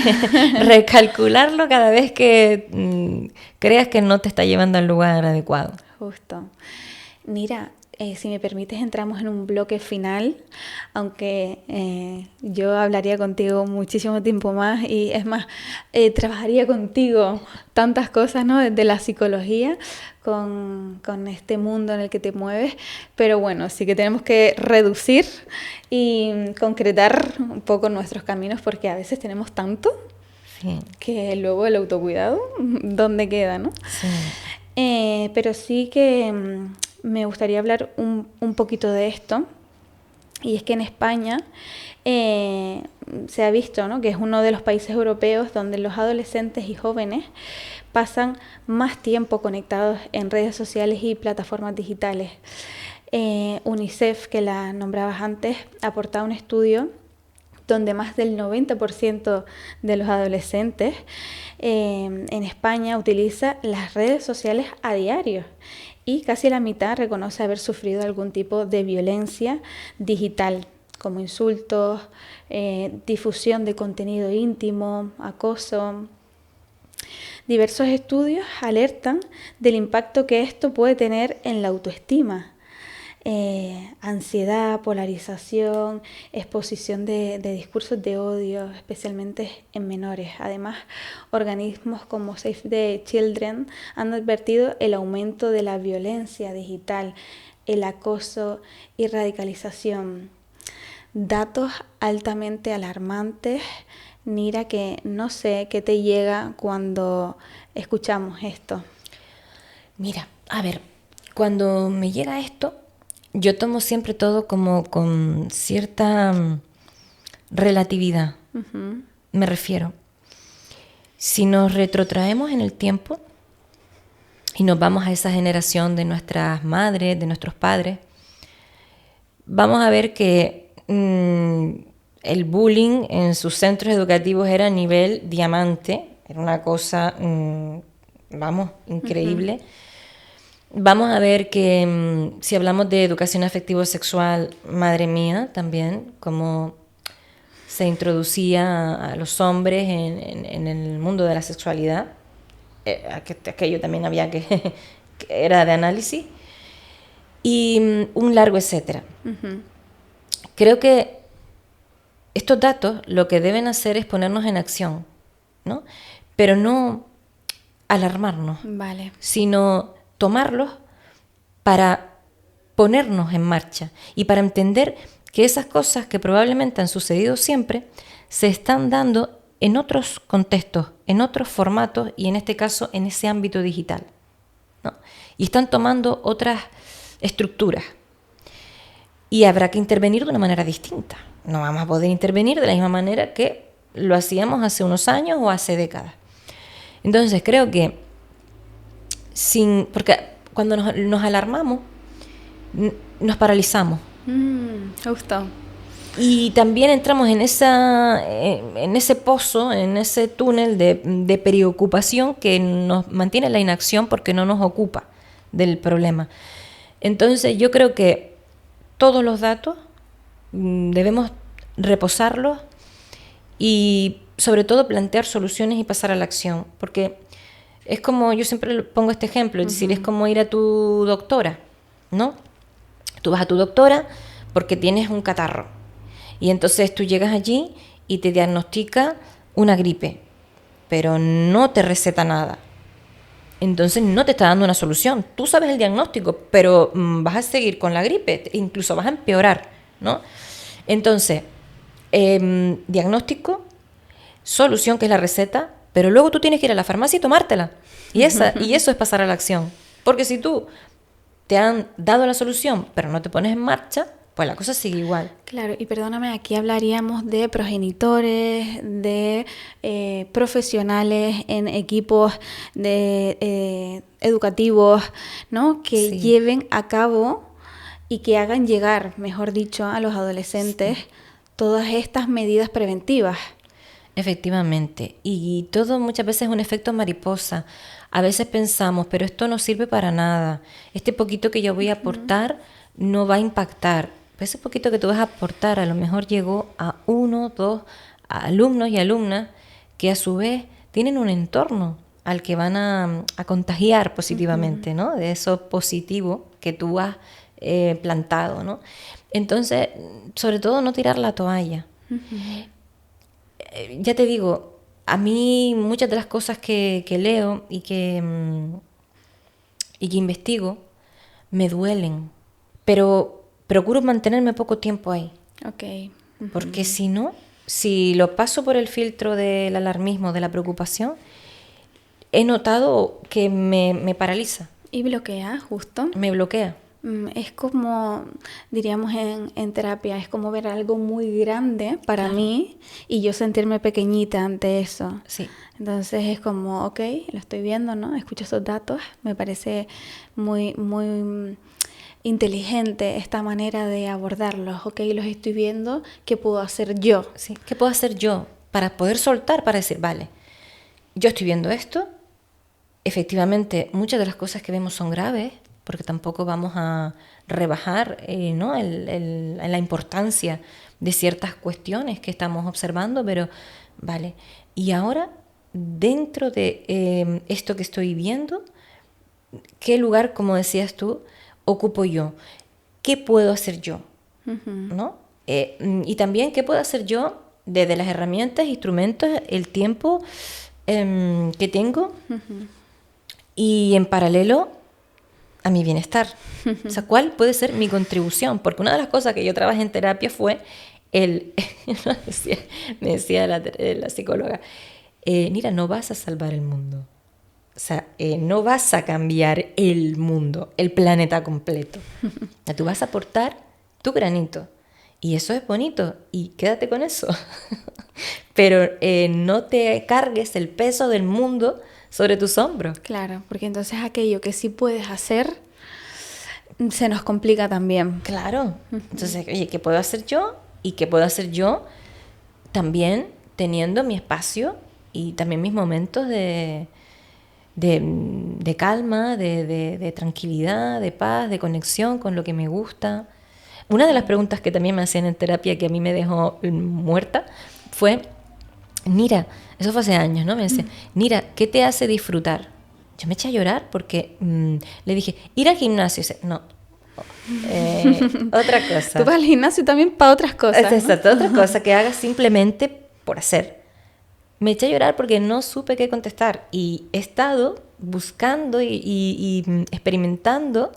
recalcularlo cada vez que creas que no te está llevando al lugar adecuado. Justo. Mira, si me permites, entramos en un bloque final, aunque yo hablaría contigo muchísimo tiempo más y es más, trabajaría contigo tantas cosas, ¿no? Desde la psicología con este mundo en el que te mueves, pero bueno, sí que tenemos que reducir y concretar un poco nuestros caminos, porque a veces tenemos tanto que luego el autocuidado, ¿dónde queda, no? Sí. Pero sí que me gustaría hablar un poquito de esto, y es que en España se ha visto, ¿no?, que es uno de los países europeos donde los adolescentes y jóvenes pasan más tiempo conectados en redes sociales y plataformas digitales. UNICEF, que la nombrabas antes, ha aportado un estudio donde más del 90% de los adolescentes en España utiliza las redes sociales a diario, y casi la mitad reconoce haber sufrido algún tipo de violencia digital, como insultos, difusión de contenido íntimo, acoso. Diversos estudios alertan del impacto que esto puede tener en la autoestima. Ansiedad, polarización, exposición de discursos de odio, especialmente en menores. Además, organismos como Save the Children han advertido el aumento de la violencia digital, el acoso y radicalización. Datos altamente alarmantes, Nira, que no sé qué te llega cuando escuchamos esto. Mira, a ver, cuando me llega esto, yo tomo siempre todo como con cierta relatividad. Me refiero, si nos retrotraemos en el tiempo y nos vamos a esa generación de nuestras madres, de nuestros padres, vamos a ver que el bullying en sus centros educativos era a nivel diamante, era una cosa, increíble. Vamos a ver que si hablamos de educación afectivo-sexual, madre mía, también, como se introducía a los hombres en el mundo de la sexualidad, aquello también había que era de análisis, y un largo etcétera. Creo que estos datos lo que deben hacer es ponernos en acción, ¿no? Pero no alarmarnos, sino tomarlos para ponernos en marcha y para entender que esas cosas que probablemente han sucedido siempre se están dando en otros contextos, en otros formatos y en este caso en ese ámbito digital, ¿no? y están tomando otras estructuras. Y habrá que intervenir de una manera distinta. No vamos a poder intervenir de la misma manera que lo hacíamos hace unos años o hace décadas. Entonces creo que porque cuando nos alarmamos, nos paralizamos. Justo. Y también entramos en ese pozo, en ese túnel de preocupación que nos mantiene en la inacción porque no nos ocupa del problema. Entonces yo creo que todos los datos debemos reposarlos y sobre todo plantear soluciones y pasar a la acción, porque es como, yo siempre pongo este ejemplo, es decir, es como ir a tu doctora, ¿no? Tú vas a tu doctora porque tienes un catarro y entonces tú llegas allí y te diagnostica una gripe, pero no te receta nada. Entonces no te está dando una solución. Tú sabes el diagnóstico, pero vas a seguir con la gripe, incluso vas a empeorar, ¿no? Entonces, diagnóstico, solución, que es la receta, pero luego tú tienes que ir a la farmacia y tomártela. Y eso es pasar a la acción. Porque si tú te han dado la solución, pero no te pones en marcha, pues la cosa sigue igual. Claro, y perdóname, aquí hablaríamos de progenitores, de profesionales en equipos educativos, ¿no? Que lleven a cabo y que hagan llegar, mejor dicho, a los adolescentes todas estas medidas preventivas. Efectivamente, y todo muchas veces es un efecto mariposa. A veces pensamos, pero esto no sirve para nada. Este poquito que yo voy a aportar no va a impactar. Pero ese poquito que tú vas a aportar a lo mejor llegó a 1, 2 alumnos y alumnas que a su vez tienen un entorno al que van a contagiar positivamente, ¿no? De eso positivo que tú has plantado, ¿no? Entonces, sobre todo no tirar la toalla. Ya te digo, a mí muchas de las cosas que leo y que investigo me duelen, pero procuro mantenerme poco tiempo ahí. Okay. Porque si no, si lo paso por el filtro del alarmismo, de la preocupación, he notado que me paraliza. Y bloquea, justo. Me bloquea. Es como, diríamos en terapia, es como ver algo muy grande para mí y yo sentirme pequeñita ante eso. Sí. Entonces es como, ok, lo estoy viendo, ¿no? Escucho esos datos, me parece muy, muy inteligente esta manera de abordarlos. Ok, los estoy viendo, ¿qué puedo hacer yo? Sí, ¿qué puedo hacer yo para poder soltar, para decir, vale, yo estoy viendo esto, efectivamente muchas de las cosas que vemos son graves, porque tampoco vamos a rebajar ¿no? la importancia de ciertas cuestiones que estamos observando, pero vale, y ahora dentro de esto que estoy viendo, ¿qué lugar, como decías tú, ocupo yo? ¿Qué puedo hacer yo? ¿No? Y también, ¿qué puedo hacer yo desde las herramientas, instrumentos, el tiempo que tengo? Y en paralelo a mi bienestar. O sea, ¿cuál puede ser mi contribución? Porque una de las cosas que yo trabajé en terapia fue me decía la psicóloga, mira, no vas a salvar el mundo. O sea, no vas a cambiar el mundo, el planeta completo. O sea, tú vas a aportar tu granito. Y eso es bonito. Y quédate con eso. Pero no te cargues el peso del mundo sobre tus hombros. Claro, porque entonces aquello que sí puedes hacer se nos complica también. Claro. Entonces, oye, ¿qué puedo hacer yo? ¿Y qué puedo hacer yo también teniendo mi espacio y también mis momentos de calma, de tranquilidad, de paz, de conexión con lo que me gusta? Una de las preguntas que también me hacían en terapia que a mí me dejó muerta fue, Nira, eso fue hace años, ¿no? Me decía, Nira, ¿qué te hace disfrutar? Yo me eché a llorar porque le dije, ir al gimnasio. No, otra cosa. Tú vas al gimnasio también para otras cosas, ¿no? Exacto, otra cosa que hagas simplemente por hacer. Me eché a llorar porque no supe qué contestar y he estado buscando y experimentando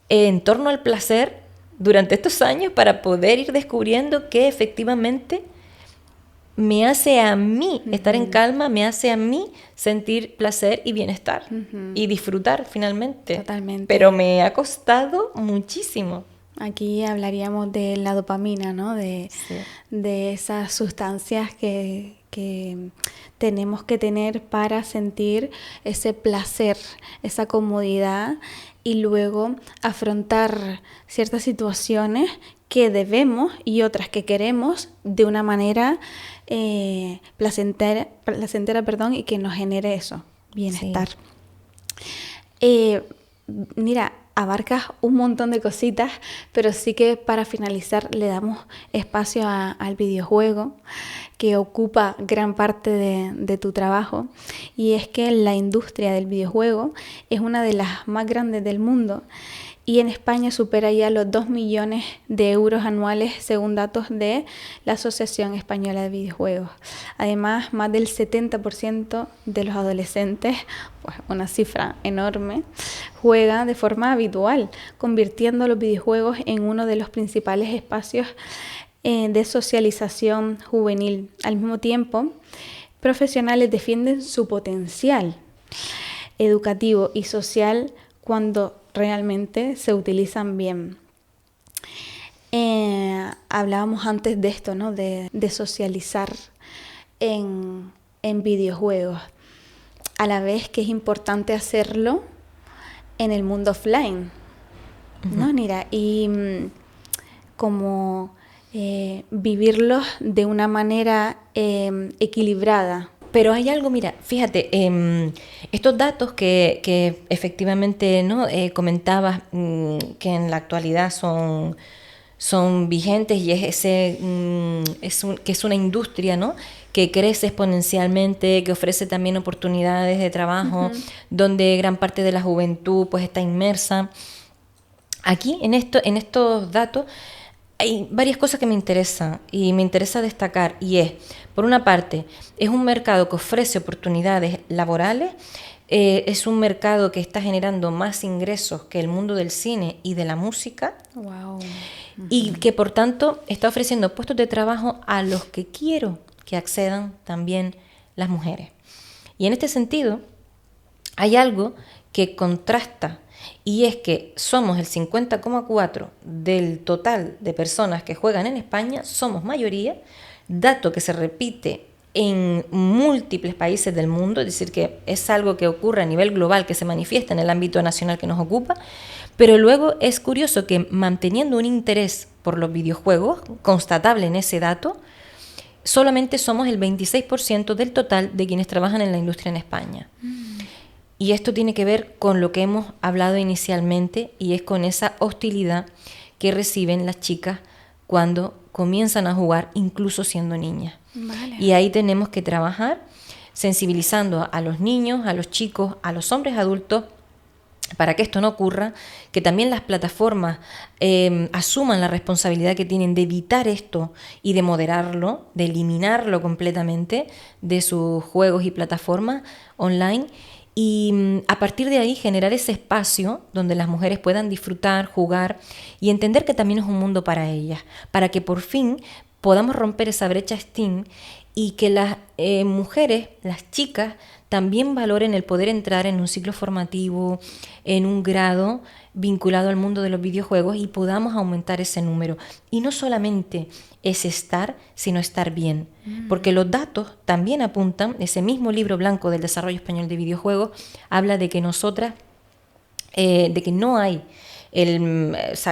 en torno al placer durante estos años para poder ir descubriendo que efectivamente me hace a mí estar en calma, me hace a mí sentir placer y bienestar y disfrutar finalmente. Totalmente. Pero me ha costado muchísimo. Aquí hablaríamos de la dopamina, ¿no? De esas sustancias que tenemos que tener para sentir ese placer, esa comodidad y luego afrontar ciertas situaciones que debemos y otras que queremos de una manera placentera, y que nos genere eso, bienestar. Sí. Mira, abarcas un montón de cositas, pero sí que para finalizar le damos espacio al videojuego, que ocupa gran parte de tu trabajo, y es que la industria del videojuego es una de las más grandes del mundo y en España supera ya los 2 millones de euros anuales según datos de la Asociación Española de Videojuegos. Además, más del 70% de los adolescentes, pues una cifra enorme, juega de forma habitual, convirtiendo los videojuegos en uno de los principales espacios de socialización juvenil. Al mismo tiempo, profesionales defienden su potencial educativo y social cuando realmente se utilizan bien. Hablábamos antes de esto, ¿no? De socializar en videojuegos, a la vez que es importante hacerlo en el mundo offline, ¿no, Nira? Y como vivirlos de una manera equilibrada. Pero hay algo, mira, fíjate, estos datos que efectivamente, ¿no? Comentabas que en la actualidad son vigentes y que es una industria, ¿no? Que crece exponencialmente, que ofrece también oportunidades de trabajo, donde gran parte de la juventud pues está inmersa. Aquí, en estos datos, hay varias cosas que me interesan y me interesa destacar, y es, por una parte, es un mercado que ofrece oportunidades laborales, es un mercado que está generando más ingresos que el mundo del cine y de la música. Wow. Y que por tanto está ofreciendo puestos de trabajo a los que quiero que accedan también las mujeres. Y en este sentido hay algo que contrasta, y es que somos el 50,4% del total de personas que juegan en España, somos mayoría, dato que se repite en múltiples países del mundo, es decir, que es algo que ocurre a nivel global, que se manifiesta en el ámbito nacional que nos ocupa, pero luego es curioso que manteniendo un interés por los videojuegos, constatable en ese dato, solamente somos el 26% del total de quienes trabajan en la industria en España. Y esto tiene que ver con lo que hemos hablado inicialmente, y es con esa hostilidad que reciben las chicas cuando comienzan a jugar, incluso siendo niñas. Vale. Y ahí tenemos que trabajar sensibilizando a los niños, a los chicos, a los hombres adultos, para que esto no ocurra, que también las plataformas asuman la responsabilidad que tienen de evitar esto y de moderarlo, de eliminarlo completamente de sus juegos y plataformas online, y a partir de ahí generar ese espacio donde las mujeres puedan disfrutar, jugar y entender que también es un mundo para ellas, para que por fin podamos romper esa brecha STEAM y que las mujeres, las chicas, también valoren el poder entrar en un ciclo formativo, en un grado vinculado al mundo de los videojuegos, y podamos aumentar ese número. Y no solamente es estar, sino estar bien. Porque los datos también apuntan, ese mismo libro blanco del desarrollo español de videojuegos, habla de que nosotras, de que no hay,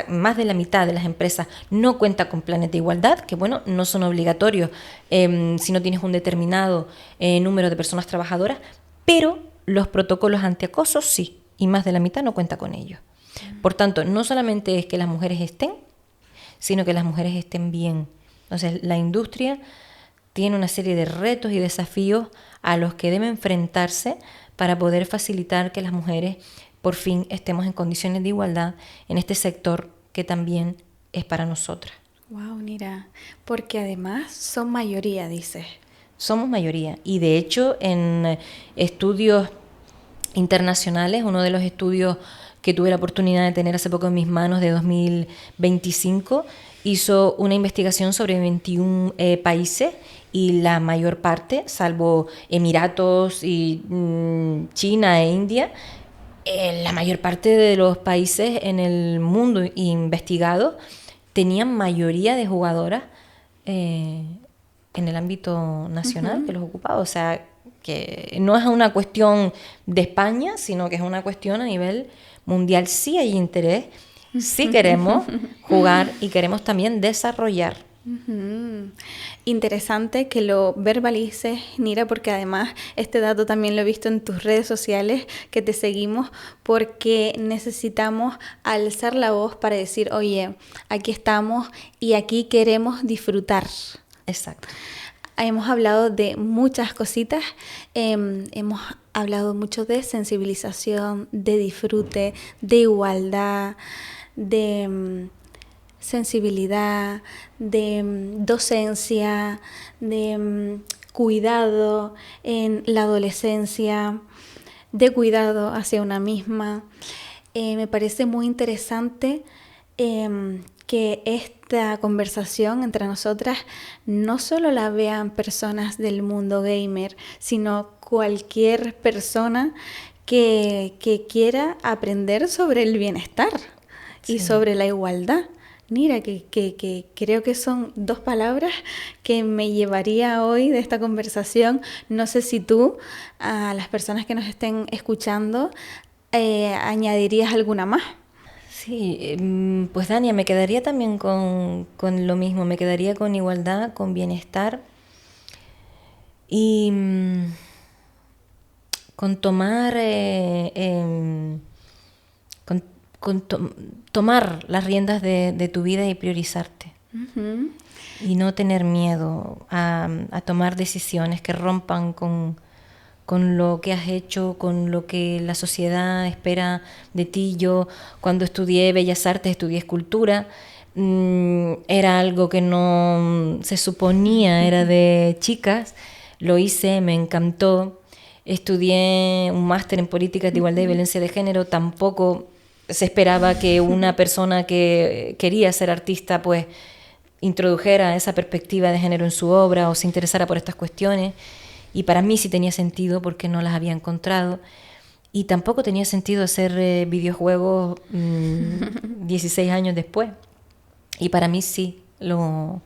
más de la mitad de las empresas no cuenta con planes de igualdad, que bueno, no son obligatorios si no tienes un determinado número de personas trabajadoras, pero los protocolos antiacoso sí, y más de la mitad no cuenta con ellos. Por tanto, no solamente es que las mujeres estén, sino que las mujeres estén bien. Entonces, la industria tiene una serie de retos y desafíos a los que debe enfrentarse para poder facilitar que las mujeres por fin estemos en condiciones de igualdad en este sector que también es para nosotras. Wow, mira, porque además son mayoría, dices. Somos mayoría, y de hecho en estudios internacionales, uno de los estudios que tuve la oportunidad de tener hace poco en mis manos, de 2025, hizo una investigación sobre 21 países, y la mayor parte, salvo Emiratos y China e India, la mayor parte de los países en el mundo investigados tenían mayoría de jugadoras en el ámbito nacional que los ocupaba. O sea, que no es una cuestión de España, sino que es una cuestión a nivel mundial. Sí hay interés, sí queremos jugar y queremos también desarrollar. Interesante que lo verbalices, Nira, porque además este dato también lo he visto en tus redes sociales, que te seguimos, porque necesitamos alzar la voz para decir, oye, aquí estamos y aquí queremos disfrutar. Exacto. Hemos hablado de muchas cositas, hemos hablado mucho de sensibilización, de disfrute, de igualdad, de sensibilidad, de docencia, de cuidado en la adolescencia, de cuidado hacia una misma. Me parece muy interesante que esta conversación entre nosotras no solo la vean personas del mundo gamer, sino cualquier persona que quiera aprender sobre el bienestar y sobre la igualdad. Mira, que creo que son 2 palabras que me llevaría hoy de esta conversación. No sé si tú, a las personas que nos estén escuchando, añadirías alguna más. Sí, pues Dania, me quedaría también con lo mismo, me quedaría con igualdad, con bienestar y con tomar, tomar las riendas de tu vida y priorizarte. Uh-huh. Y no tener miedo a tomar decisiones que rompan con lo que has hecho, con lo que la sociedad espera de ti. Yo cuando estudié Bellas Artes, estudié escultura, era algo que no se suponía, era de chicas, lo hice, me encantó. Estudié un máster en políticas de igualdad y violencia de género, tampoco se esperaba que una persona que quería ser artista pues introdujera esa perspectiva de género en su obra o se interesara por estas cuestiones. Y para mí sí tenía sentido porque no las había encontrado. Y tampoco tenía sentido hacer videojuegos 16 años después. Y para mí sí lo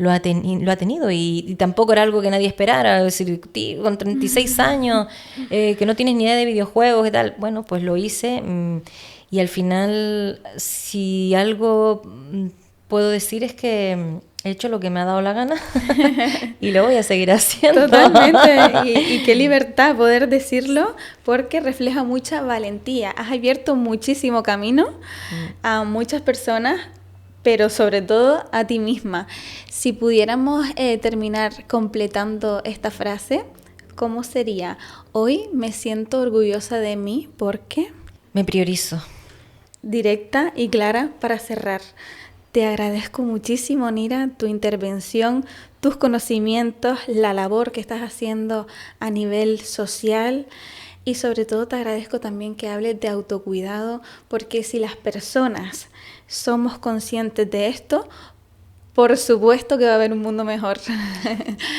ha tenido. Y tampoco era algo que nadie esperara. Es decir, con 36 años, que no tienes ni idea de videojuegos y tal. Bueno, pues lo hice. Y al final, si algo puedo decir es que he hecho lo que me ha dado la gana y lo voy a seguir haciendo. Totalmente. Y qué libertad poder decirlo, porque refleja mucha valentía. Has abierto muchísimo camino a muchas personas, pero sobre todo a ti misma. Si pudiéramos terminar completando esta frase, ¿cómo sería? Hoy me siento orgullosa de mí porque... me priorizo. Directa y clara para cerrar. Te agradezco muchísimo, Nira, tu intervención, tus conocimientos, la labor que estás haciendo a nivel social y sobre todo te agradezco también que hables de autocuidado, porque si las personas somos conscientes de esto, por supuesto que va a haber un mundo mejor.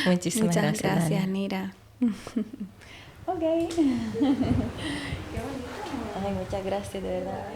Muchísimas gracias. Muchas gracias, Nira. Ok. Qué bonito. Ay, muchas gracias, de verdad.